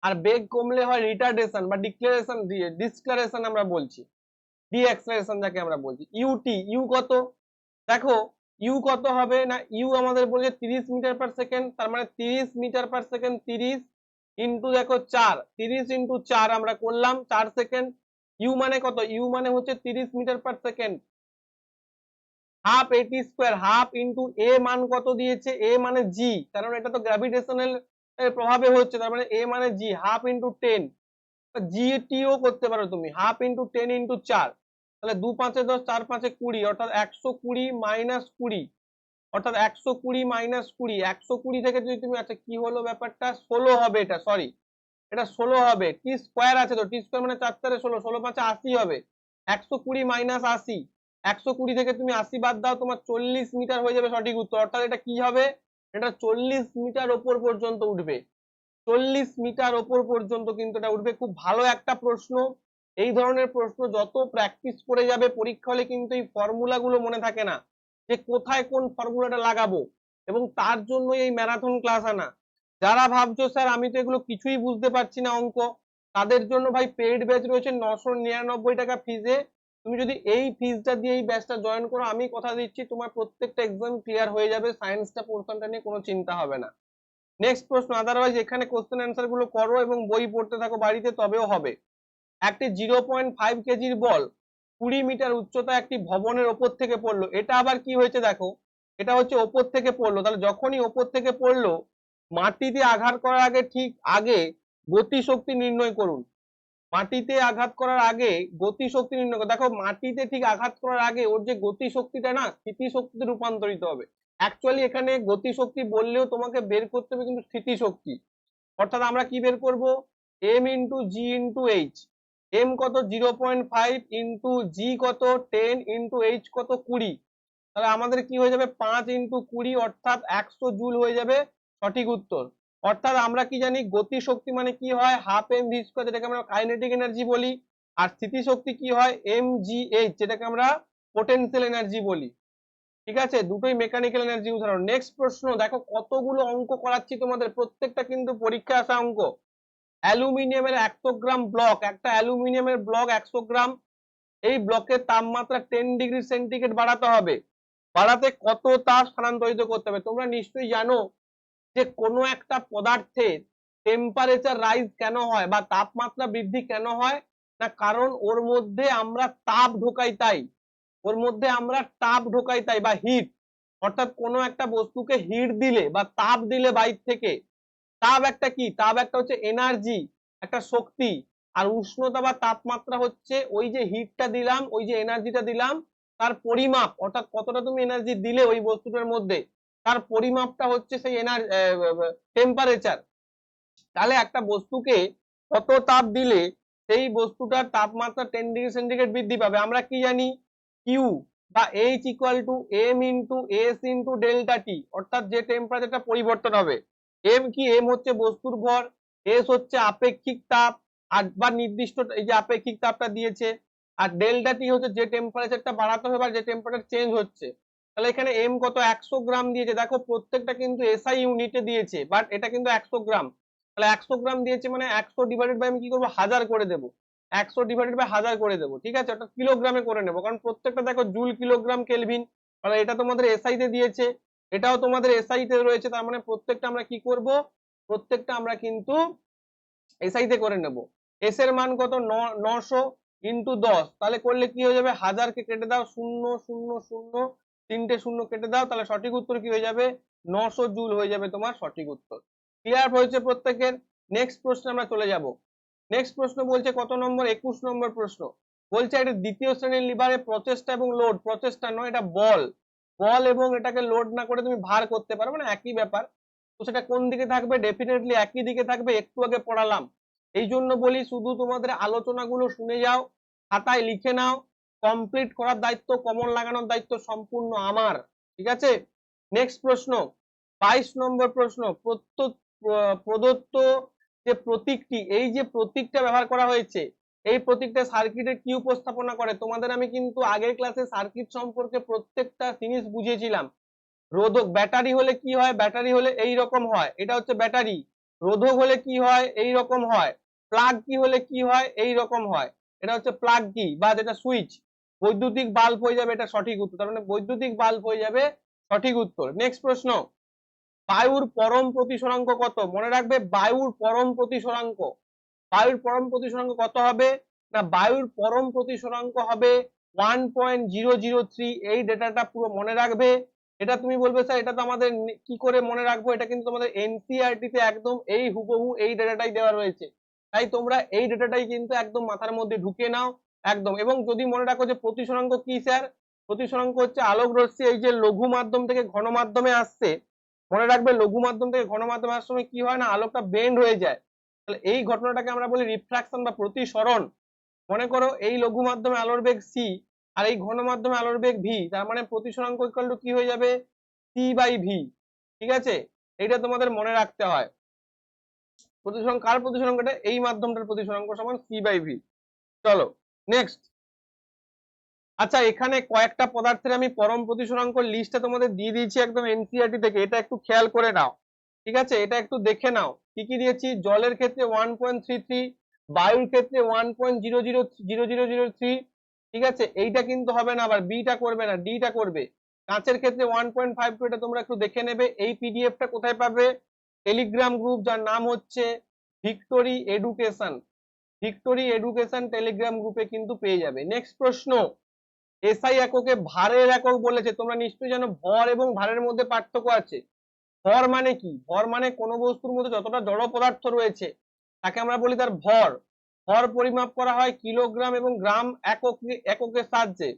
আর বেগ কমলে হয় রিটার্ডেশন বা ডিসক্লারেশন আমরা বলছি, ডি অ্যাক্সেলারেশন যাকে আমরা বলছি। ইউটি, ইউ কত দেখো, ইউ কত হবে না, ইউ আমাদের বলছে 30 মিটার পার সেকেন্ড, তার মানে 30 মিটার পার সেকেন্ড 30 ইন্টু দেখো 4, 30 ইন্টু 4 আমরা করলাম 4 সেকেন্ড। ইউ মানে কত, ইউ মানে হচ্ছে 30 metre per second, half a t square, half into এ মান কত দিয়েছে, এ মানে জি, কারণ এটা তো গ্র্যাভিটেশনাল প্রভাবে হচ্ছে, তার মানে এ মানে জি, হাফ ইন্টু 10, জিটিও করতে পারো তুমি, হাফ ইন্টু 10 ইন্টু 4, তাহলে 2 5 10, 4 5 20, অর্থাৎ 120 মাইনাস 20, অর্থাৎ 120 মাইনাস 20, 120 থেকে যদি তুমি, আচ্ছা কি হলো ব্যাপারটা, 16 হবে, এটা সরি, এটা 16 হবে, টি স্কোয়ার আছে তো, টি স্কোয়ার মানে 4 4 16, 16 5 80 হবে, 120 মাইনাস 80, 120 থেকে তুমি 80 বাদ দাও, তোমার 40 মিটার হয়ে যাবে সঠিক উত্তর। অর্থাৎ এটা কি হবে, এটা 40 মিটার ওপর পর্যন্ত উঠবে, 40 মিটার ওপর পর্যন্ত কিন্তু এটা উঠবে। খুব ভালো একটা প্রশ্ন। এই ধরনের প্রশ্ন যত প্র্যাকটিস করে যাবে পরীক্ষা হলে কিন্তু এই ফর্মুলা গুলো মনে থাকে না, যে কোথায় কোন ফর্মুলাটা লাগাবো, এবং তার জন্য এই ম্যারাথন ক্লাস আনা। যারা ভাবছো স্যার আমি তো এগুলো কিছুই বুঝতে পারছি না অঙ্ক, তাদের জন্য ভাই পেইড ব্যাচ রয়েছে 999 টাকা ফিজে। তুমি যদি এই ফিজটা দিয়ে এই ব্যাচটা জয়েন করো, আমি কথা দিচ্ছি তোমার প্রত্যেকটা এক্সাম ক্লিয়ার হয়ে যাবে, সায়েন্সটা পোর্শনটা নিয়ে কোনো চিন্তা হবে না। নেক্সট প্রশ্ন, আদারওয়াইজ এখানে কোশ্চেন অ্যান্সার গুলো করো এবং বই পড়তে থাকো বাড়িতে, তবেও হবে। একটি 0.5 কেজির বল 20 মিটার উচ্চতা একটি ভবনের ওপর থেকে পড়লো, এটা আবার কি হয়েছে দেখো, এটা হচ্ছে ওপর থেকে পড়লো, তাহলে যখনই ওপর থেকে পড়লো মাটিতে আঘাত করার আগে ঠিক আগে গতি শক্তি নির্ণয় করুন। মাটিতে আঘাত করার আগে গতি শক্তি নির্ণয় করুন। দেখো মাটিতে ঠিক আঘাত করার আগে ওর যে গতি শক্তিটা না স্থিতি শক্তিতে রূপান্তরিত হবে। অ্যাকচুয়ালি এখানে গতি শক্তি বললেও তোমাকে বের করতে হবে কিন্তু স্থিতি শক্তি। অর্থাৎ আমরা কি বের করব, এম ইন্টু জি ইন্টু এইচ। এম কত 0.5 ইন্টু জি কত 10 ইন্টু এইচ কত 20, তাহলে আমাদের কি হয়ে যাবে 5 ইন্টু 20 অর্থাৎ 100 জুল হয়ে যাবে সঠিক উত্তর। অর্থাৎ আমরা কি জানি, গতি শক্তি মানে কি হয়, হাফ এম ভি স্কয়ার, যেটাকে আমরা কাইনেটিক এনার্জি বলি, আর স্থিতি শক্তি কি হয়, এম জি এইচ, যেটাকে আমরা পোটেনশিয়াল এনার্জি বলি। ঠিক আছে, দুটোই মেকানিক্যাল এনার্জি উদাহরণ। নেক্সট প্রশ্ন দেখো, কতগুলো অঙ্ক করাচ্ছি তোমাদের, প্রত্যেকটা কিন্তু পরীক্ষা আসা অঙ্ক। অ্যালুমিনিয়ামের 100 গ্রাম ব্লক, একটা অ্যালুমিনিয়ামের ব্লক 100 গ্রাম, এই ব্লকের তাপমাত্রা 10 ডিগ্রি সেন্টিগ্রেড বাড়াতে হবে, বাড়াতে কত তাপ স্থানান্তরিত করতে হবে। তোমরা নিশ্চয়ই জানো যে কোনো একটা পদার্থের টেম্পারেচার রাইজ কেন হয় বা তাপমাত্রা বৃদ্ধি কেন হয়, না কারণ ওর মধ্যে আমরা তাপ ঢোকাই তাই, ওর মধ্যে আমরা তাপ ঢোকাই তাই, বা হিট। অর্থাৎ কোনো একটা বস্তুকে হিট দিলে বা তাপ দিলে বাইর থেকে, তাপ একটা কি, তাপ একটা হচ্ছে এনার্জি, একটা শক্তি, আর উষ্ণতা বা তাপমাত্রা হচ্ছে ওই যে হিটটা দিলাম, ওই যে এনার্জিটা দিলাম তার পরিমাপ, অর্থাৎ কতটা তুমি এনার্জি দিলে ওই বস্তুটার মধ্যে, তার পরিমাপটা হচ্ছে সেই টেম্পারেচার। তাহলে একটা বস্তুকে কত তাপ দিলে সেই বস্তুটার তাপমাত্রা 10 ডিগ্রি সেন্টিগ্রেড বৃদ্ধি পাবে, আমরা কি জানি, কিউ বা H equal to M into S into delta T, অর্থাৎ যে টেম্পারেচারটা পরিবর্তন হবে। এম কি, এম হচ্ছে বস্তুর ভর, এস হচ্ছে আপেক্ষিক তাপ, আর বা নির্দিষ্ট এই যে আপেক্ষিক তাপটা দিয়েছে, আর ডেল্টা টি হচ্ছে যে টেম্পারেচারটা বাড়াতে হবে বা যে টেম্পারেচার চেঞ্জ হচ্ছে। তাহলে এখানে এম কত 100 গ্রাম দিয়েছে, দেখো প্রত্যেকটা কিন্তু এসআই ইউনিটে দিয়েছে, বাট এটা কিন্তু 100 গ্রাম। তাহলে 100 গ্রাম দিয়েছে মানে 100 ডিভাইডেড বাই আমি কি করবো, 1000 করে দেবো, 100 ডিভাইডেড বাই 1000 করে দেবো। ঠিক আছে, ওটা কিলোগ্রামে করে নেবো, কারণ প্রত্যেকটা দেখো জুল কিলোগ্রাম কেলভিন, মানে এটা তোমাদের এসআই তে দিয়েছে, এটাও তোমাদের এসআই তে রয়েছে, তার মানে প্রত্যেকটা আমরা কি করব, প্রত্যেকটা আমরা কিন্তু এসআই তে করে নেব। এস এর মান কত 900 ইন্টু 10, তাহলে করলে কি হয়ে যাবে, 1000 কে কেটে দাও, 0 0 0 তিনটে শূন্য কেটে দাও, তাহলে সঠিক উত্তর কি হয়ে যাবে, 900 জুল হয়ে যাবে তোমার সঠিক উত্তর। ক্লিয়ার হয়েছে প্রত্যেকের? নেক্সট প্রশ্নে আমরা চলে যাব। নেক্সট প্রশ্ন বলছে কত নম্বর, 21 নম্বর প্রশ্ন। বলছে এটা দ্বিতীয় শ্রেণীর লিভারে প্রচেষ্টা এবং লোড, প্রচেষ্টা নয় এটা বল, বল এবং এটাকে লোড না করে তুমি ভার করতে পারবে না, একই ব্যাপার। তো সেটা কোন দিকে থাকবে, ডেফিনেটলি একই দিকে থাকবে, একটু আগে পড়ালাম। এই জন্য বলি শুধু তোমাদের আলোচনাগুলো শুনে যাও, খাতায় লিখে নাও, কমপ্লিট করার দায়িত্ব, কমন লাগানোর দায়িত্ব সম্পূর্ণ আমার। ঠিক আছে, নেক্সট প্রশ্ন, 22 নম্বর প্রশ্ন। প্রদত্ত যে প্রতীকটি, এই যে প্রতীকটা ব্যবহার করা হয়েছে, এই প্রতীকটা সার্কিটের কি উপস্থাপনা করে? তোমাদের আমি কিন্তু আগের ক্লাসে সার্কিট সম্পর্কে প্রত্যেকটা জিনিস বুঝিয়েছিলাম। রোধক, ব্যাটারি হলে কি হয়? ব্যাটারি হলে এই রকম হয়, এটা হচ্ছে ব্যাটারি। রোধক হলে কি হয়? এই রকম হয়। প্লাগ কি হলে কি হয়? এই রকম হয়, এটা হচ্ছে প্লাগ কি বা যেটা সুইচ। বৈদ্যুতিক বাল্ব হয়ে যাবে, এটা সঠিক উত্তর। তার মানে বৈদ্যুতিক বাল্ব হয়ে যাবে সঠিক উত্তর। নেক্সট প্রশ্ন, বায়ুর পরম প্রতিসরাঙ্ক কত? মনে রাখবে, বায়ুর পরম প্রতিসরাঙ্ক, বায়ুর পরম প্রতিসরাঙ্ক কত হবে না? বায়ুর পরম প্রতিসরাঙ্ক হবে 1.003। এই ডেটাটা পুরো মনে রাখবে। এটা তুমি বলবে স্যার এটা তো আমাদের কি করে মনে রাখবো, এটা কিন্তু তোমাদের এনসিইআরটি তে একদম এই হুবহু এই ডেটাটাই দেওয়া রয়েছে। তাই তোমরা এই ডেটাটাই কিন্তু একদম মাথার মধ্যে ঢুকে নাও একদম। এবং যদি মনে রাখো যে প্রতিসরাঙ্ক কি স্যার, প্রতিসরাঙ্ক হচ্ছে আলোক রশ্মি এই যে লঘু মাধ্যম থেকে ঘন মাধ্যমে আসছে, মনে রাখবে লঘু মাধ্যম থেকে ঘন মাধ্যমে আসার সময় কি হয় না, আলোকটা বেন্ড হয়ে যায়। তাহলে এই ঘটনাটাকে আমরা বলি রিফ্রাকশন বা প্রতিসরণ। মনে করো এই লঘু মাধ্যমে আলোর বেগ c আর এই ঘন মাধ্যমে আলোর বেগ v, তার মানে প্রতিসরাঙ্ক ইকুয়াল টু কি হয়ে যাবে? c by v। ঠিক আছে, এটা তোমাদের মনে রাখতে হয়। প্রতিসরাঙ্ক কার প্রতিসরাঙ্কটা? এই মাধ্যমটার প্রতিসরাঙ্ক সমান c বাই v। চলো নেক্সট। আচ্ছা, এখানে কয়েকটা পদার্থের আমি পরম প্রতিসরাঙ্ক লিস্টটা তোমাদের দিয়ে দিয়েছি একদম এনসিইআরটি থেকে, এটা একটু খেয়াল করে নাও। ঠিক আছে, এটা একটু দেখে নাও কি কি দিয়েছি। জলের ক্ষেত্রে 1.33, বায়ুর ক্ষেত্রে 1.0000003। ঠিক আছে, এইটা কিন্তু হবে না, আবার বিটা করবে না, ডিটা করবে। কাঁচের ক্ষেত্রে 1.52, এটা তোমরা একটু দেখে নেবে। এই পিডিএফটা কোথায় পাবে? টেলিগ্রাম গ্রুপ, যার নাম হচ্ছে victory education, victory education Telegram গ্রুপে কিন্তু পেয়ে যাবে। নেক্সট প্রশ্ন, এসআই এককে ভারের একক বলেছে, তোমরা নিশ্চয়ই জানো ভর এবং ভারের মধ্যে পার্থক্য আছে। ভর মানে কি? ভর মানে কোনো বস্তুর মধ্যে যতটা জড় পদার্থ রয়েছে তাকে আমরা বলি তার ভর। ভর পরিমাপ করা হয় কিলোগ্রাম এবং গ্রাম এককের সাহায্যে।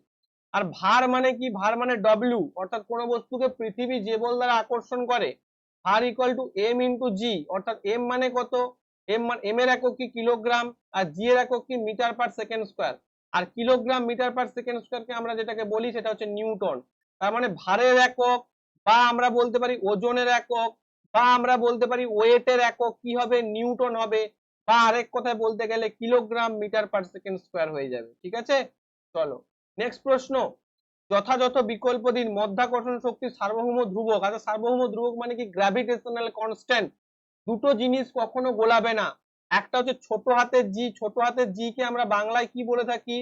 আর ভার মানে কি? ভার মানে ডব্লিউ, অর্থাৎ কোনো বস্তুকে পৃথিবী যে বল দ্বারা আকর্ষণ করে, ভার ইকুয়াল টু এম ইন্টু জি। অর্থাৎ এম মানে কত? এম এর একক কি? কিলোগ্রাম। আর জি এর একক কি? Metre per second square. আর কিলোগ্রাম মিটার পার সেকেন্ড স্কোয়ারকে আমরা যেটাকে বলি সেটা হচ্ছে নিউটন। তার মানে ভারের একক, বা আমরা বলতে পারি ওজনের একক, বা আমরা বলতে পারি ওয়েটের একক কি হবে? নিউটন হবে। বা আরেক কথায় বলতে গেলে kilogram metre per second square হয়ে যাবে। ঠিক আছে, চলো নেক্সট প্রশ্ন, যথাযথ বিকল্প দিন মধ্যাকর্ষণ শক্তি সার্বভৌম ধ্রুবক। আচ্ছা, সার্বভৌম ধ্রুবক মানে কি? Gravitational constant. দুটো জিনিস কখনো গোলাবে না। একটা হচ্ছে ছোট হাতের জি, ছোট হাতের জি কে আমরা বাংলায় কি বলে থাকি?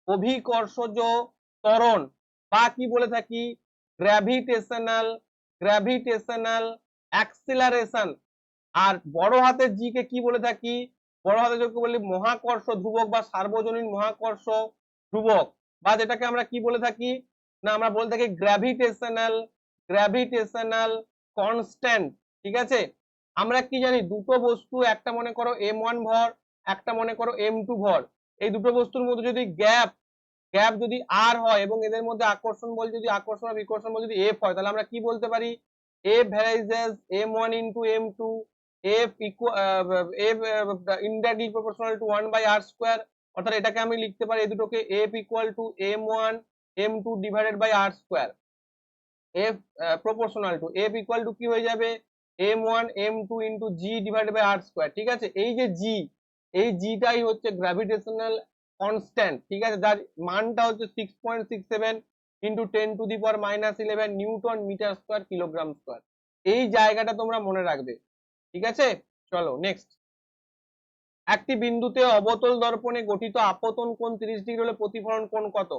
অভিকর্ষজ ত্বরণ, বা কি বলে থাকি? Gravitational, gravitational acceleration. আর বড় হাতের জি কে কি বলে থাকি? বড় হাতের জি কে বলি মহাকর্ষ ধ্রুবক বা সার্বজনীন মহাকর্ষ ধ্রুবক, বা যেটাকে আমরা কি বলে থাকি না, আমরা বলে থাকি গ্র্যাভিটেশনাল, গ্র্যাভিটেশনাল কনস্ট্যান্ট। ঠিক আছে, আমরা কি জানি? দুটো বস্তু, একটা মনে করো m1 ভর, একটা মনে করো m2 ভর। এই দুটো বস্তুর মধ্যে যদি গ্যাপ, গ্যাপ যদি r হয় এবং এদের মধ্যে আকর্ষণ বল যদি, আকর্ষণ আর বিকর্ষণ বল যদি f হয়, তাহলে আমরা কি বলতে পারি? f varies m1 into m2, f equal f indirectly proportional to 1 by r square। অর্থাৎ এটাকে আমি লিখতে পারি এই দুটোকে f equal to m1 m2 divided by r square। f proportional to f equal to কি হয়ে যাবে? m1 m2 into g divided by r square। ঠিক আছে, এই যে g, এই g টাই হচ্ছে গ্র্যাভিটেশনাল কনস্ট্যান্ট। ঠিক আছে, যার মানটা হচ্ছে 6.67 into 10 to the power minus 11 newton metre square kilogram square. এই জায়গাটা তোমরা মনে রাখবে। ঠিক আছে, চলো নেক্সট। একটি বিন্দুতে অবতল দর্পণে গঠিত আপতন কোণ 30 ডিগ্রি হলে প্রতিফলন কোণ কত?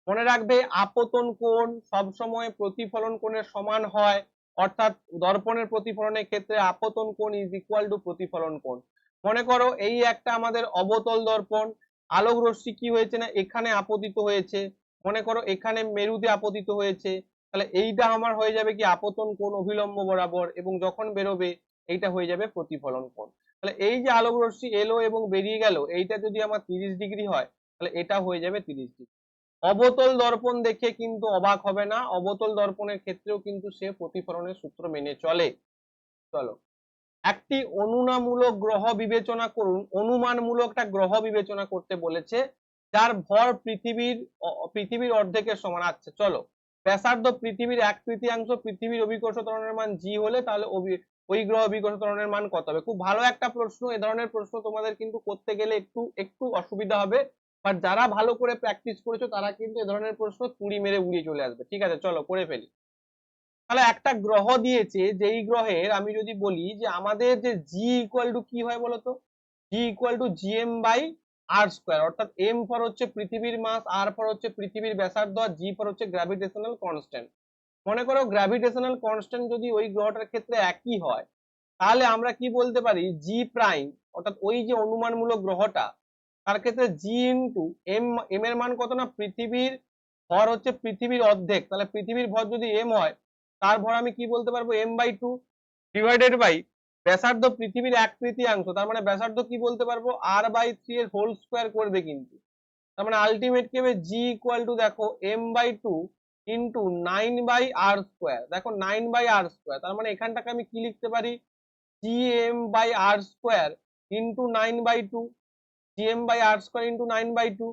মনে রাখবে, আপতন কোণ সবসময় প্রতিফলন কোণের সমান হয়, অর্থাৎ দর্পণের প্রতিফলনের ক্ষেত্রে আপতন কোণ ইজ ইকুয়াল টু প্রতিফলন কোণ। মনে করো এই একটা আমাদের অবতল দর্পণ, আলোক রশ্মি কি হয়েছে না এখানে আপতিত হয়েছে, মনে করো এখানে মেরুতে আপতিত হয়েছে, তাহলে এইটা আমার হয়ে যাবে কি? আপতন কোণ অভিলম্ব বরাবর, এবং যখন বেরোবে এইটা হয়ে যাবে প্রতিফলন কোণ। তাহলে এই যে আলোক রশ্মি এলো এবং বেরিয়ে গেল, এইটা যদি আমার 30 ডিগ্রি হয় তাহলে এটা হয়ে যাবে 30 ডিগ্রি। অবতল দর্পণ দেখে কিন্তু অবাক হবে না, অবতল দর্পণের ক্ষেত্রেও কিন্তু সে প্রতিফলনের সূত্র মেনে চলে। চলো, একটি অনুমানমূলক গ্রহ বিবেচনা করুন, অনুমানমূলক একটা গ্রহ বিবেচনা করতে বলেছে। যার ভর পৃথিবীর অর্ধেকের সমান। আচ্ছা চলো, ব্যাসার্ধ পৃথিবীর 1/3, পৃথিবীর অভিকর্ষ ত্বরণের মান জি হলে তাহলে ওই গ্রহ অভিকর্ষ ত্বরণের মান কত হবে? খুব ভালো একটা প্রশ্ন। এ ধরনের প্রশ্ন তোমাদের কিন্তু করতে গেলে একটু অসুবিধা হবে, বাট যারা ভালো করে প্র্যাকটিস করেছো তারা কিন্তু এ ধরনের প্রশ্ন তুড়ি মেরে উড়িয়ে চলে আসবে। ঠিক আছে, চলো করে ফেলি। তাহলে একটা গ্রহ দিয়েছে, যেই গ্রহের আমি যদি বলি যে আমাদের যে জি ইকুয়াল টু কি হয় বলতো, G equal to GM by R square, অর্থাৎ এম ফর হচ্ছে পৃথিবীর মাস, আর ফর হচ্ছে পৃথিবীর ব্যাসার্ধ, আর জি ফর হচ্ছে গ্র্যাভিটেশনাল কনস্ট্যান্ট। মনে করো গ্র্যাভিটেশনাল কনস্ট্যান্ট যদি ওই গ্রহটার ক্ষেত্রে একই হয়, তাহলে আমরা কি বলতে পারি, জি প্রাইম অর্থাৎ ওই যে অনুমানমূলক গ্রহটা, তার ক্ষেত্রে জি ইন্টু এম, এম এর মান কত না পৃথিবীর ভর হচ্ছে পৃথিবীর অর্ধেক, তাহলে পৃথিবীর ভর যদি এম হয়, তার ভর আমি কি বলতে পারবো, m by two, divided by ব্যাসার্ধ পৃথিবীর 1/3, তার মানে ব্যাসার্ধ কি বলতে পারবো, আর বাই থ্রি এর হোল স্কোয়ার করবে কিন্তু। তার মানে আলটিমেট কি হবে, জি ইকুয়াল টু দেখো m by two into 9/r²। দেখো 9/r², তার মানে এখানটাকে আমি কি লিখতে পারি, gm by R square into 9/2, gm by R square into 9/2।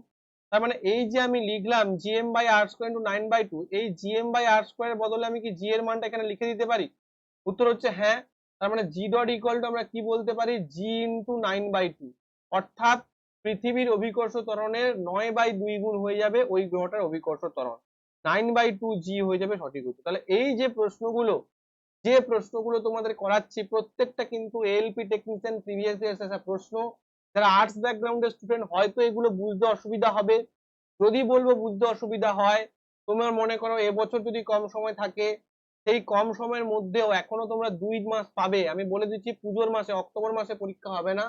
তার মানে এই যে আমি লিখলাম gm by R square into 9/2, এই gm বাই আর স্কোয়ার বদলে আমি কি জি এর মানটা এখানে লিখে দিতে পারি? উত্তর হচ্ছে হ্যাঁ। তার মানে জি ডট ইকুয়াল টু আমরা কি বলতে পারি, জি ইন্টু 9/2, অর্থাৎ পৃথিবীর অভিকর্ষ ত্বরণের 9/2 গুণ হয়ে যাবে ওই গ্রহটার অভিকর্ষ ত্বরণ, 9/2 জি হয়ে যাবে সঠিক উত্তর। তাহলে এই যে প্রশ্নগুলো তোমাদের করাচ্ছি প্রত্যেকটা কিন্তু এএলপি টেকনিশিয়ান প্রিভিয়াস ইয়ার্স আসা প্রশ্ন। যারা আর্টস ব্যাকগ্রাউন্ডের স্টুডেন্ট হয়তো এগুলো বুঝতে অসুবিধা হবে, যদি বলবো বুঝতে অসুবিধা হয়, তোমার মনে করো এবছর যদি কম সময় থাকে, সেই কম সময়ের মধ্যেও এখনো তোমরা 2 মাস পাবে। আমি বলে দিচ্ছি পুজোর মাসে, অক্টোবর মাসে পরীক্ষা হবে না,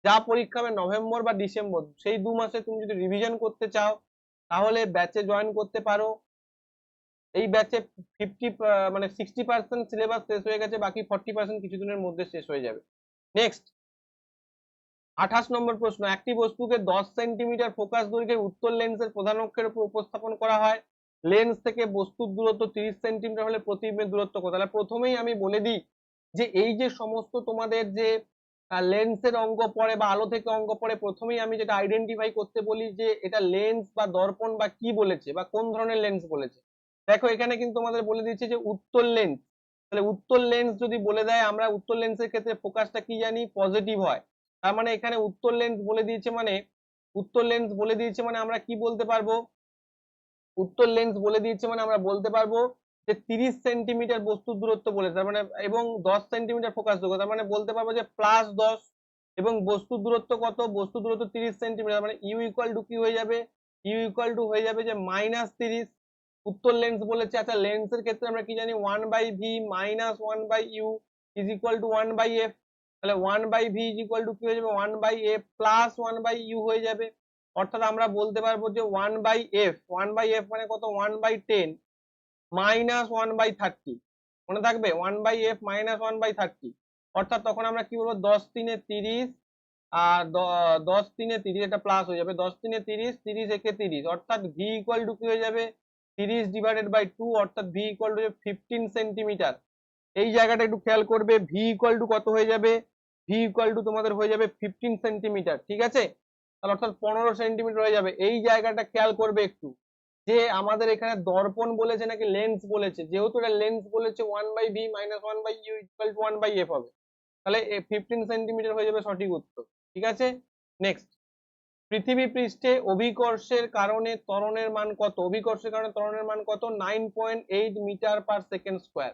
যা পরীক্ষা হবে নভেম্বর বা ডিসেম্বর, সেই 2 মাসে তুমি যদি রিভিশন করতে চাও তাহলে ব্যাচে জয়েন করতে পারো। এই ব্যাচে 60% সিলেবাস শেষ হয়ে গেছে, বাকি 40% কিছুদিনের মধ্যে শেষ হয়ে যাবে। নেক্সট 28 নম্বর প্রশ্ন, একটি বস্তুকে 10 সেন্টিমিটার ফোকাস দৈর্ঘ্যের উত্তর লেন্সের প্রধান অক্ষের উপর উপস্থাপন করা হয়, লেন্স থেকে বস্তুর দূরত্ব 30 সেন্টিমিটার হলে প্রতিবিম্বের দূরত্ব কত? তাহলে প্রথমেই আমি বলে দিই যে এই যে সমস্ত তোমাদের যে লেন্সের অঙ্ক পড়ে বা আলো থেকে অঙ্ক পড়ে, প্রথমেই আমি যেটা আইডেন্টিফাই করতে বলি যে এটা লেন্স বা দর্পণ বা কি বলেছে বা কোন ধরনের লেন্স বলেছে। দেখো এখানে কিন্তু আমাদের বলে দিচ্ছে যে উত্তর লেন্স, তাহলে উত্তর লেন্স যদি বলে দেয়, আমরা উত্তর লেন্সের ক্ষেত্রে ফোকাসটা কি জানি, পজিটিভ হয়। তার মানে এখানে উত্তর লেন্স বলে দিয়েছে মানে, উত্তর লেন্স বলে দিয়েছে মানে আমরা কি বলতে পারবো, উত্তর লেন্স বলে দিয়েছে মানে আমরা বলতে পারবো যে 30 সেন্টিমিটার বস্তুর দূরত্ব বলেছে, তার মানে এবং 10 সেন্টিমিটার ফোকাস দৈর্ঘ্য, তার মানে বলতে পারবো যে +10, এবং বস্তুর দূরত্ব কত, বস্তুর দূরত্ব 30 সেন্টিমিটার, মানে ইউ ইকুয়াল টু কি হয়ে যাবে, ইউ ইকুয়াল টু হয়ে যাবে যে -30। উত্তর লেন্স বলেছে। আচ্ছা লেন্সের ক্ষেত্রে আমরা কি জানি, 1/v minus 1/u is equal two 1/f, তাহলে 1/v ইজ ইকুয়াল টু কি হয়ে যাবে, 1/f প্লাস 1/u হয়ে যাবে, অর্থাৎ আমরা বলতে পারবো যে 1/f, 1/f মানে কত, 1/10 মাইনাস 1/30, মনে থাকবে 1/f মাইনাস 1/30, অর্থাৎ তখন আমরা কি বলবো, 10 3 30, আর 10 3 30, এটা প্লাস হয়ে যাবে, 10 3 30, 30 একে 30, অর্থাৎ v ইকুয়াল টু কি হয়ে যাবে, 30 ডিভাইডেড বাই 2, অর্থাৎ v ইকুয়াল টু 15 সেন্টিমিটার। এই জায়গাটা একটু খেয়াল করবে, v ইকুয়াল টু কত হয়ে যাবে, v ইকুয়াল টু তোমাদের হয়ে যাবে 15 সেন্টিমিটার, ঠিক আছে, তাহলে অর্থাৎ 15 সেন্টিমিটার হয়ে যাবে। এই জায়গাটা খেয়াল করবে একটু, যে আমাদের এখানে দর্পণ বলেছে নাকি লেন্স বলেছে, যেহেতু এটা লেন্স বলেছে 1/v minus 1/u equal to 1/f হবে, তাহলে 15 সেন্টিমিটার হয়ে যাবে সঠিক উত্তর। ঠিক আছে, নেক্সট, পৃথিবী পৃষ্ঠে অভিকর্ষের কারণে ত্বরণের মান কত, অভিকর্ষের কারণে ত্বরণের মান কত, 9.8 metre per second square,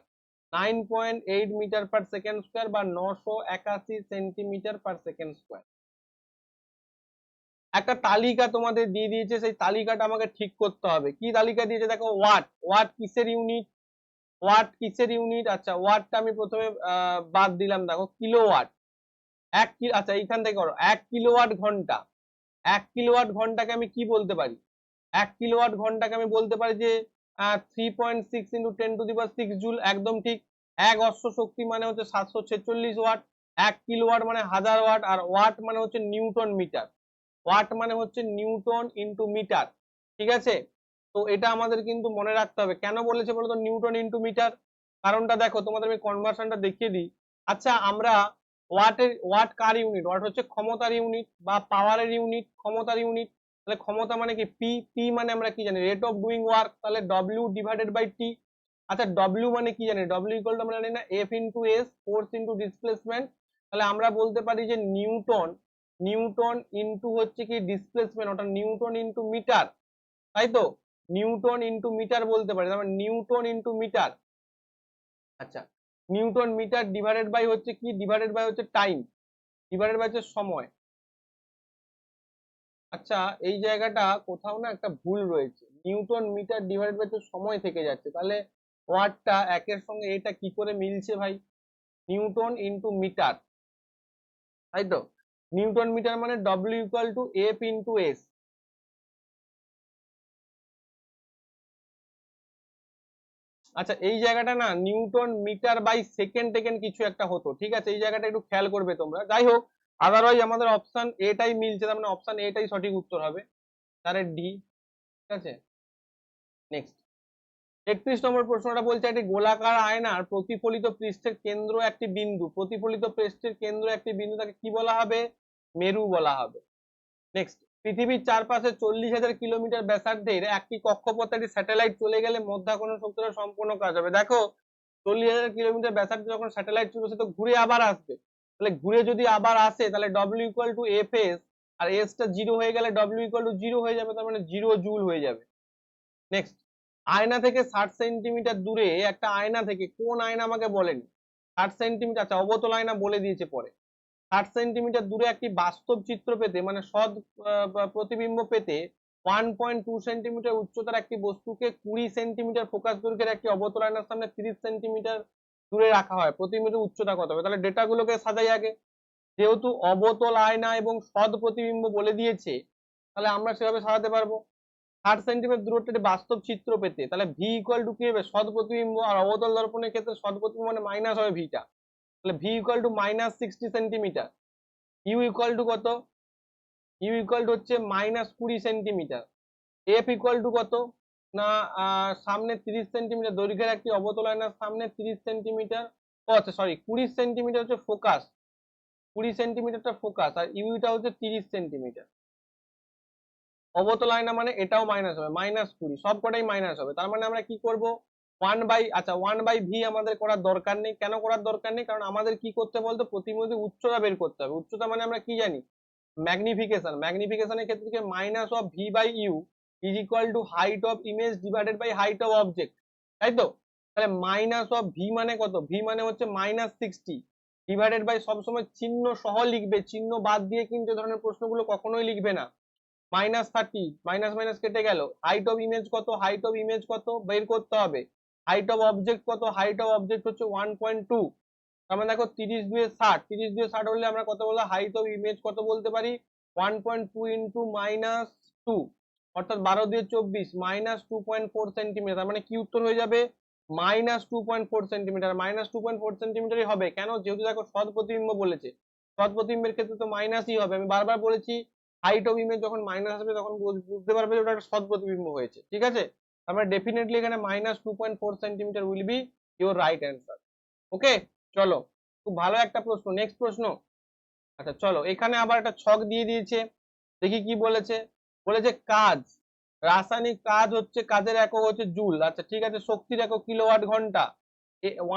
9.8 metre per second square বা 981 সেন্টিমিটার পার সেকেন্ড স্কোয়ার। একটা তালিকা তোমাদের দিয়ে দিয়েছে, সেই তালিকাটা আমাকে ঠিক করতে হবে। কি তালিকা দিয়েছে দেখো, ওয়াট, ওয়াট কিসের ইউনিট, ওয়াট কিসের ইউনিট, আচ্ছা ওয়াটটা আমি প্রথমে বাদ দিলাম, দেখো কিলোওয়াট, আচ্ছা এইখান থেকে করো 1 কিলোওয়াট ঘন্টা, 1 কিলোওয়াট ঘন্টাকে আমি কি বলতে পারি, 1 কিলোওয়াট ঘন্টাকে আমি বলতে পারি যে 3.6 ইন্টু 10⁶ জুল, একদম ঠিক। 1 অশ্ব শক্তি মানে হচ্ছে 746 ওয়াট, 1 কিলোওয়াট মানে 1000 ওয়াট, আর ওয়াট মানে হচ্ছে নিউটন মিটার, ওয়াট মানে হচ্ছে নিউটন ইন্টু মিটার, ঠিক আছে। তো এটা আমাদের কিন্তু মনে রাখতে হবে, কেন বলেছে বলতো নিউটন ইন্টু মিটার, কারণটা দেখো তোমাদের আমি কনভার্সনটা দেখিয়ে দিই। আচ্ছা আমরা ওয়াট কার ইউনিট, ওয়াট হচ্ছে ক্ষমতার ইউনিট বা পাওয়ারের ইউনিট, ক্ষমতার ইউনিট, তাহলে ক্ষমতা মানে কি পি, পি মানে আমরা কি জানি রেট অফ ডুইং ওয়ার্ক, তাহলে ডব্লিউ ডিভাইডেড বাই টি। আচ্ছা ডব্লিউ মানে কি জানি, ডব্লিউ ইকুয়াল টু আমরা জানি না F into S, force into displacement. তাহলে আমরা বলতে পারি যে নিউটন, নিউটন ইন্টু হচ্ছে কি ডিসপ্লেসমেন্ট, ওটা নিউটন ইন্টু মিটার, তাই তো, নিউটন ইন্টু মিটার বলতে পারি, তার মানে নিউটন ইন্টু মিটার। আচ্ছা নিউটন মিটার ডিভাইডেড বাই হচ্ছে কি, ডিভাইডেড বাই হচ্ছে টাইম, ডিভাইডেড বাই হচ্ছে সময়। আচ্ছা এই জায়গাটা কোথাও না একটা ভুল রয়েছে, নিউটন মিটার ডিভাইডেড বাই তো সময় থেকে যাচ্ছে, তাহলে ওয়াটটা একের সঙ্গে এটা কি করে মিলছে ভাই, নিউটন ইন্টু মিটার, তাই তো, নিউটন মিটার মানে W equal to F into S. আচ্ছা এই জায়গাটা না নিউটন মিটার বাই সেকেন্ড টেকেন্ড কিছু একটা হতো, ঠিক আছে, এই জায়গাটা একটু খেয়াল করবে তোমরা। যাই হোক আদারওয়াইজ আমাদের অপশন এটাই মিলছে, তার মানে অপশন এটাই সঠিক উত্তর হবে, তার ডি। ঠিক আছে নেক্সট 31 নম্বর প্রশ্নটা বলছে একটি গোলাকার আয়নার প্রতিফলিত পৃষ্ঠের কেন্দ্র একটি বিন্দু, প্রতিফলিত পৃষ্ঠের কেন্দ্র একটি বিন্দু, তাকে কি বলা হবে, মেরু বলা হবে। নেক্সট পৃথিবীর চারপাশে 40,000 কিলোমিটার ব্যাসার্ধের একটি কক্ষপথে একটি স্যাটেলাইট চলে গেলে মধ্যাকর্ষণ শক্তির সম্পূর্ণ কাজ হবে। দেখো 40,000 কিলোমিটার ব্যাসার্ধে যখন স্যাটেলাইট চলবে সে তো ঘুরে আবার আসবে, তাহলে ঘুরে যদি আবার আসে তাহলে ডব্লিউ ইকুয়াল টু এফ এস, আর এস টা জিরো হয়ে গেলে ডব্লিউ ইকুয়াল টু জিরো হয়ে যাবে, তার মানে 0 জুল হয়ে যাবে। নেক্সট আয়না থেকে 60 সেন্টিমিটার দূরে একটা আয়না থেকে, কোন আয়না আমাকে বলেনি, 60 সেন্টিমিটার, আচ্ছা অবতল আয়না বলে দিয়েছে পরে, 60 সেন্টিমিটার দূরে একটি বাস্তব চিত্র পেতে মানে সৎ প্রতিবিম্ব পেতে 1.2 সেন্টিমিটার উচ্চতার একটি বস্তুকে 20 সেন্টিমিটার ফোকাস দৈর্ঘ্যের একটি অবতল আয়নার সামনে 30 সেন্টিমিটার দূরে রাখা হয়, প্রতিবিম্বের উচ্চতা কত হবে, তাহলে ডেটা গুলোকে সাজাই আগে। যেহেতু অবতল আয়না এবং সৎ প্রতিবিম্ব বলে দিয়েছে তাহলে আমরা সেভাবে সাজাতে পারবো। 60 সেন্টিমিটার দূরত্বে বাস্তব চিত্র পেতে, তাহলে ভি ইকুয়াল টু কি হবে, সৎ প্রতিবিম্ব, আর অবতল দর্পণের ক্ষেত্রে সৎ প্রতিবিম্ব মানে মাইনাস হবে ভিটা, তাহলে v equal to minus 60 centimetre. U equal to কত, ইউ ইকুয়াল টু হচ্ছে minus 20 centimetre. F equal to কত না, সামনে 30 সেন্টিমিটার দৈর্ঘ্যের একটি অবতল আয়নার সামনে 30 সেন্টিমিটার, ও আচ্ছা সরি 20 সেন্টিমিটার হচ্ছে ফোকাস, 20 সেন্টিমিটারটা ফোকাস, আর ইউটা হচ্ছে 30 সেন্টিমিটার। অবতল আয়না মানে এটাও মাইনাস হবে, মাইনাস 20, সব কটাই মাইনাস হবে, তার মানে আমরা কি করব, 1/ভি আমাদের করার দরকার নেই। কেন করার দরকার নেই, কারণ আমাদের কি করতে বলতো, প্রতিবিম্বের উচ্চতা বের করতে হবে। উচ্চতা মানে আমরা কি জানি, ম্যাগনিফিকেশন, ম্যাগনিফিকেশনের ক্ষেত্রে কি minus of v by u is equal to height of image divided by height of object, তাই তো, তাহলে মাইনাস অফ ভি মানে কত, ভি মানে হচ্ছে -60 ডিভাইডেড বাই, সবসময় চিহ্ন সহ লিখবে, চিহ্ন বাদ দিয়ে কিন্তু এই ধরনের প্রশ্নগুলো কখনোই লিখবে না, -30, মাইনাস মাইনাস কেটে গেল, হাইট অফ ইমেজ কত, হাইট অফ ইমেজ কত বের করতে হবে, হাইট অফ অবজেক্ট কত, হাইট অফ অবজেক্ট হচ্ছে 1.2, তার মানে দেখো 30 2 60, 30 2 60 হলে আমরা কত বলবো, হাইট অফ ইমেজ কত বলতে পারি, 1.2 ইন্টু -2, অর্থাৎ 12 2 24, -2.4 সেন্টিমিটার, তার মানে কি উত্তর হয়ে যাবে, -2.4 সেন্টিমিটার, -2.4 সেন্টিমিটারই হবে। কেন, যেহেতু দেখো সৎ প্রতিবিম্ব বলেছে, সৎ প্রতিবিম্বের ক্ষেত্রে তো মাইনাসই হবে, আমি বারবার বলেছি হাইট অফ ইমেজ যখন মাইনাস আসবে তখন বুঝতে পারবে যে ওটা একটা সৎ প্রতিবিম্ব হয়েছে, ঠিক আছে, আমরা ডেফিনেটলি এখানে -2.4 centimetre will be your right answer. Okay চলো, খুব ভালো একটা প্রশ্ন, নেক্সট প্রশ্ন। আচ্ছা চলো এখানে আবার একটা ছক দিয়ে দিয়েছে, দেখি কি বলেছে, বলেছে কাজ, রাসায়নিক কাজ হচ্ছে, কাজের একক হচ্ছে জুল, আচ্ছা ঠিক আছে, শক্তির একক কিলোওয়াট ঘন্টা,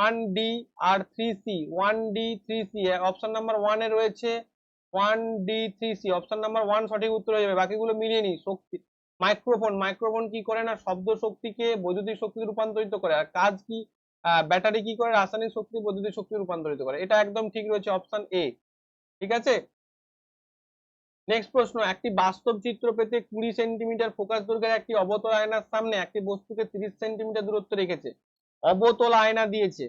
1D আর 3C, 1D 3C, option number 1 এ রয়েছে 1D 3C, অপশন নাম্বার 1 সঠিক উত্তর হয়ে যাবে, বাকিগুলো মিলিয়ে নি। শক্তি, মাইক্রোফোন, মাইক্রোফোন কি করে না, শব্দ শক্তিকে বৈদ্যুতিক শক্তিতে রূপান্তরিত করে, আর কাজ কি, ব্যাটারি কি করে, রাসায়নিক শক্তি বৈদ্যুতিক শক্তি রূপান্তরিত করে, এটা একদম ঠিক রয়েছে অপশন এ, ঠিক আছে। নেক্সট প্রশ্ন, একটি বাস্তব চিত্র পেতে 20 সেন্টিমিটার ফোকাস দৈর্ঘ্যের একটি অবতল আয়নার সামনে একটি বস্তুকে 30 সেন্টিমিটার দূরত্ব রেখেছে, অবতল আয়না দিয়েছে,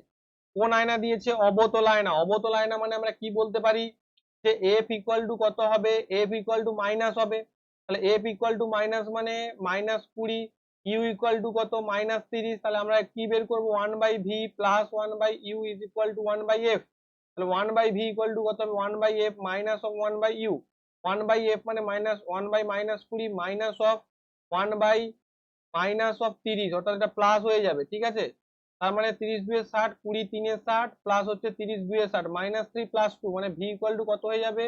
কোন আয়না দিয়েছে, অবতল আয়না, অবতল আয়না মানে আমরা কি বলতে পারি যে এফ ইকুয়াল টু কত হবে, এফ ইকুয়াল টু মাইনাস হবে, তাহলে এফ ইকুয়াল টু মাইনাস মানে -20, ইউ ইকুয়াল টু কত -30, তাহলে আমরা কি বের করবো, 1/ভি প্লাস 1/ইউ ইজ ইকুয়াল টু 1/এফ, তাহলে 1/ভি ইকুয়াল টু কত হবে, 1/এফ মাইনাস অফ 1/ইউ, 1/এফ মানে -1/-20 মাইনাস অফ 1/-30, অর্থাৎ এটা প্লাস হয়ে যাবে, ঠিক আছে, তার মানে 30 2 60, 20 3 60 প্লাস হচ্ছে 30 2 60, -3 প্লাস 2, মানে ভি ইকুয়াল টু কত হয়ে যাবে,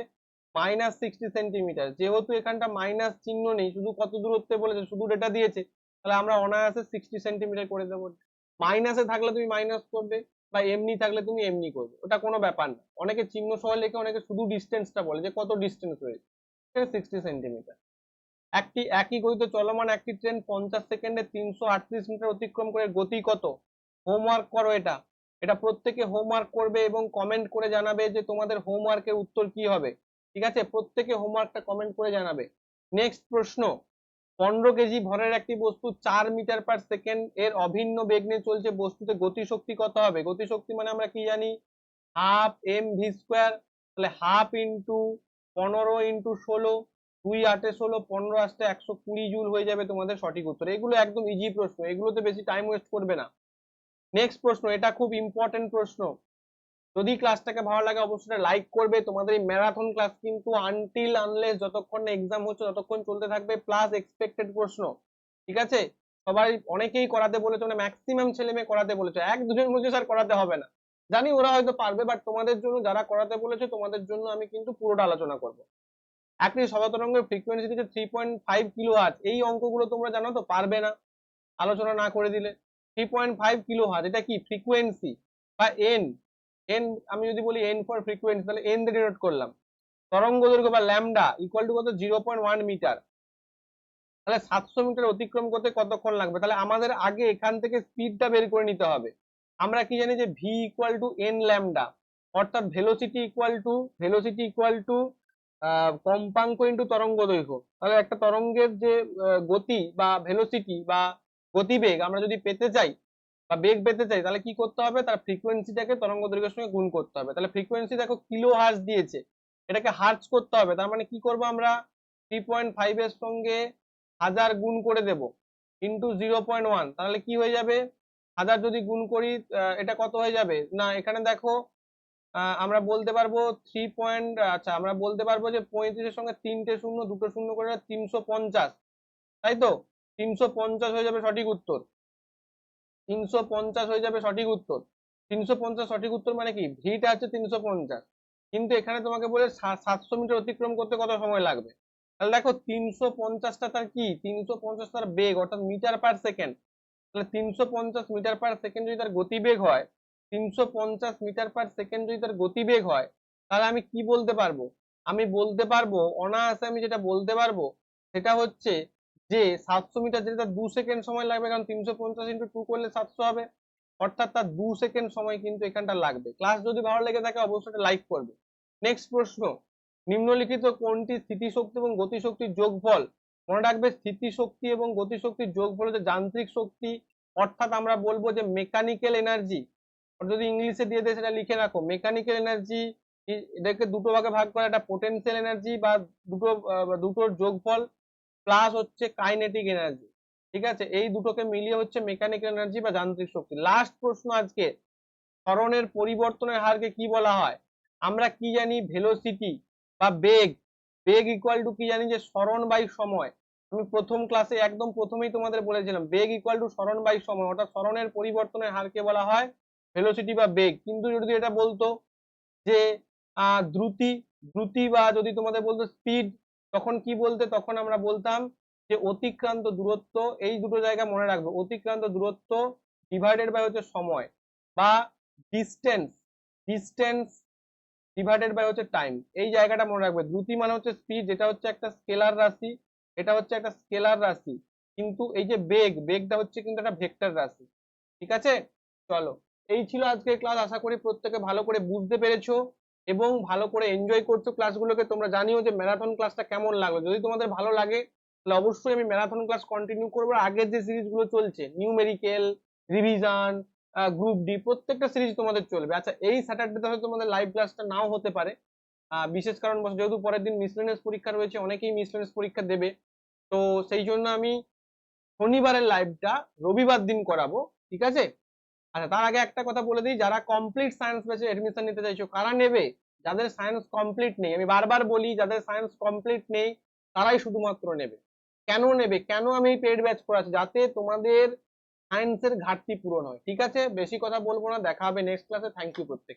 -60 সেন্টিমিটার। যেহেতু এখানটা মাইনাস চিহ্ন নেই, শুধু কত দূরত্বে বলেছে, শুধু ডেটা দিয়েছে, তাহলে আমরা অনায়াসে 60 সেন্টিমিটার করে দেবো। মাইনাসে থাকলে তুমি মাইনাস করবে, বা এমনি থাকলে তুমি এমনি করবে, ওটা কোনো ব্যাপার না। অনেকে চিহ্ন সহ লেখে, অনেকে শুধু ডিস্টেন্সটা বলে যে কত ডিস্টেন্স হয়েছে, 60 সেন্টিমিটার। একই গতিতে চলমান একটি ট্রেন 50 সেকেন্ডে 338 মিটার অতিক্রম করে, গতি কত? হোমওয়ার্ক করো এটা। এটা প্রত্যেকে হোমওয়ার্ক করবে এবং কমেন্ট করে জানাবে যে তোমাদের হোমওয়ার্কের উত্তর কি হবে। ঠিক আছে, প্রত্যেকে হোমওয়ার্কটা কমেন্ট করে জানাবে। নেক্সট প্রশ্ন, 15 কেজি ভরের একটি বস্তু 4 মিটার পার সেকেন্ড এর অভিন্ন বেগ নিয়ে চলছে, বস্তুতে গতিশক্তি কত হবে? গতিশক্তি মানে আমরা কি জানি? Half m v square. তাহলে হাফ ইন্টু 15 ইন্টু 16, 2 8 16, 15 আসতে 120 জুল হয়ে যাবে তোমাদের সঠিক উত্তর। এগুলো একদম ইজি প্রশ্ন, এগুলোতে বেশি টাইম ওয়েস্ট করবে না। নেক্সট প্রশ্ন, এটা খুব ইম্পর্টেন্ট প্রশ্ন। যদি ক্লাসটাকে ভালো লাগে অবশ্যই লাইক করবে। তোমাদের এই ম্যারাথন ক্লাস কিন্তু আনটিল আনলেস যতক্ষণ না এক্সাম হচ্ছে ততক্ষণ চলতে থাকবে, প্লাস এক্সপেক্টেড প্রশ্ন। ঠিক আছে, সবাই অনেকেই করাতে বলেছে, মানে ম্যাক্সিমাম ছেলে মেয়ে করাতে বলেছে, এক দুজন বলছে স্যার করাতে হবে না। জানি ওরা হয়তো পারবে, বাট তোমাদের জন্য যারা করাতে বলেছে তোমাদের জন্য আমি কিন্তু পুরোটা আলোচনা করব। একটি সবাতরঙ্গের ফ্রিকোয়েন্সি দিচ্ছে 3.5 কিলো হার্জ। এই অঙ্কগুলো তোমরা জানো তো, পারবে না আলোচনা না করে দিলে। 3.5 কিলো হার্জ, এটা কি ফ্রিকোয়েন্সি বা এন। এন আমি যদি বলি এন ফর ফ্রিকোয়েন্সি, তাহলে এন দিয়ে ডিনোট করলাম। তরঙ্গ দৈর্ঘ্য বা ল্যামডা ইকুয়াল টু কত? 0.1 মিটার। তাহলে 700 মিটার অতিক্রম করতে কতক্ষণ লাগবে? তাহলে আমাদের আগে এখান থেকে স্পিডটা বের করে নিতে হবে। আমরা কি জানি যে V equal two N lambda, অর্থাৎ ভেলোসিটি ইকুয়াল টু কম্পাঙ্ক ইন্টু তরঙ্গ দৈর্ঘ্য। তাহলে একটা তরঙ্গের যে গতি বা ভেলোসিটি বা গতিবেগ আমরা যদি পেতে চাই বা বেগ পেতে চাই, তাহলে কি করতে হবে? তার ফ্রিকোয়েন্সিটাকে তরঙ্গ দৈর্ঘ্যের সঙ্গে গুণ করতে হবে। তাহলে ফ্রিকোয়েন্সি দেখো কিলো হার্জ দিয়েছে, এটাকে হার্জ করতে হবে। তার মানে কি করব আমরা? 3.5 এর সঙ্গে 1000 গুণ করে দেব ইন্টু 0.1, তাহলে কি হয়ে যাবে? 1000 যদি গুণ করি এটা কত হয়ে যাবে? না, এখানে দেখো আমরা বলতে পারবো আচ্ছা আমরা বলতে পারবো যে 35-এর সঙ্গে 3টে শূন্য, 2টো শূন্য করে 350, তাই তো? 350 হয়ে যাবে সঠিক উত্তর। 350 হয়ে যাবে সঠিক উত্তর। 350 সঠিক উত্তর মানে কি? ভিটা হচ্ছে 350, কিন্তু এখানে তোমাকে বলে 700 মিটার অতিক্রম করতে কত সময় লাগবে। তাহলে দেখো 350টা তার কি? 350 তার বেগ, অর্থাৎ মিটার পার সেকেন্ড। তাহলে 350 মিটার পার সেকেন্ড যদি তার গতিবেগ হয়, 350 মিটার পার সেকেন্ড যদি তার গতিবেগ হয়, তাহলে আমি কি বলতে পারবো? আমি বলতে পারবো অনায়াসে, আমি যেটা বলতে পারবো সেটা হচ্ছে যে 700 মিটার যেটা 2 সেকেন্ড সময় লাগবে, কারণ 350 ইন্টু 2 করলে 700 হবে, অর্থাৎ তার 2 সেকেন্ড সময় কিন্তু এখানটা লাগবে। ক্লাস যদি ভালো লেগে থাকে অবশ্যই লাইক করবে। নেক্সট প্রশ্ন, নিম্নলিখিত কোনটি স্থিতিশক্তি এবং গতিশক্তির যোগফল? মনে রাখবে, স্থিতিশক্তি এবং গতিশক্তির যোগফল হচ্ছে যান্ত্রিক শক্তি, অর্থাৎ আমরা বলবো যে মেকানিক্যাল এনার্জি। যদি ইংলিশে দিয়ে দেয় সেটা লিখে রাখো, মেকানিক্যাল এনার্জি। এটাকে দুটো ভাগে ভাগ করা, একটা পোটেনশিয়াল এনার্জি বা দুটোর যোগফল, প্লাস হচ্ছে কাইনেটিক এনার্জি। ঠিক আছে, এই দুটোকে মিলিয়ে হচ্ছে মেকানিক্যাল এনার্জি বা যান্ত্রিক শক্তি। লাস্ট প্রশ্ন আজকে, ত্বরণের পরিবর্তনের হারকে কি বলা হয়? আমরা কি জানি? ভেলোসিটি বা বেগ। বেগ ইকুয়াল টু কি জানি? যে সরণ বাই সময়। আমি প্রথম ক্লাসে একদম প্রথমেই তোমাদের বলেছিলাম বেগ ইকুয়াল টু সরণ বাই সময়, অর্থাৎ সরণের পরিবর্তনের হারকে বলা হয় ভেলোসিটি বা বেগ। কিন্তু যদি এটা বলতো যে দ্রুতি, বা যদি তোমাদের বলতো স্পিড, তখন কি বলতে? তখন আমরা বলতাম যে অতিক্রান্ত দূরত্ব। এই দুটো জায়গা মনে রাখবে, অতিক্রান্ত দূরত্ব ডিভাইডেড বাই হচ্ছে সময়, বা ডিস্টেন্স, ডিস্টেন্স ডিভাইডেড বাই হচ্ছে টাইম। এই জায়গাটা মনে রাখবে। দ্রুতি মানে হচ্ছে স্পিড, যেটা হচ্ছে একটা স্কেলার রাশি, এটা হচ্ছে একটা স্কেলার রাশি। কিন্তু এই যে বেগ, বেগটা হচ্ছে কিন্তু একটা ভেক্টর রাশি। ঠিক আছে, চলো, এই ছিল আজকের ক্লাস। আশা করি প্রত্যেকে ভালো করে বুঝতে পেরেছো এবং ভালো করে এনজয় করছো ক্লাসগুলোকে। তোমরা জানিও যে ম্যারাথন ক্লাসটা কেমন লাগলো। যদি তোমাদের ভালো লাগে তাহলে অবশ্যই আমি ম্যারাথন ক্লাস কন্টিনিউ করবো। আগের যে সিরিজগুলো চলছে, নিউমেরিক্যাল, রিভিশন, গ্রুপ ডি, প্রত্যেকটা সিরিজ তোমাদের চলবে। আচ্ছা, এই স্যাটারডেতে হয়তো তোমাদের লাইভ ক্লাসটা নাও হতে পারে, বিশেষ কারণ যেহেতু পরের দিন মিসলেনিয়াস পরীক্ষা রয়েছে, অনেকেই মিসলেনিয়াস পরীক্ষা দেবে, তো সেই জন্য আমি শনিবারের লাইভটা রবিবার দিন করাবো। ঠিক আছে, আচ্ছা তার আগে একটা কথা বলে দিই, যারা কমপ্লিট সায়েন্স ব্যাচে এডমিশন নিতে চাইছো কারা নেবে? যাদের সায়েন্স কমপ্লিট নেই, আমি বারবার বলি যাদের সায়েন্স কমপ্লিট নেই তারাই শুধুমাত্র নেবে। কেন নেবে? কেন আমি পেড ব্যাচ করাচ্ছি? যাতে তোমাদের সায়েন্সের ঘাটতি পূরণ হয়। ঠিক আছে, বেশি কথা বলবো না, দেখা হবে নেক্সট ক্লাসে। থ্যাংক ইউ প্রত্যেক।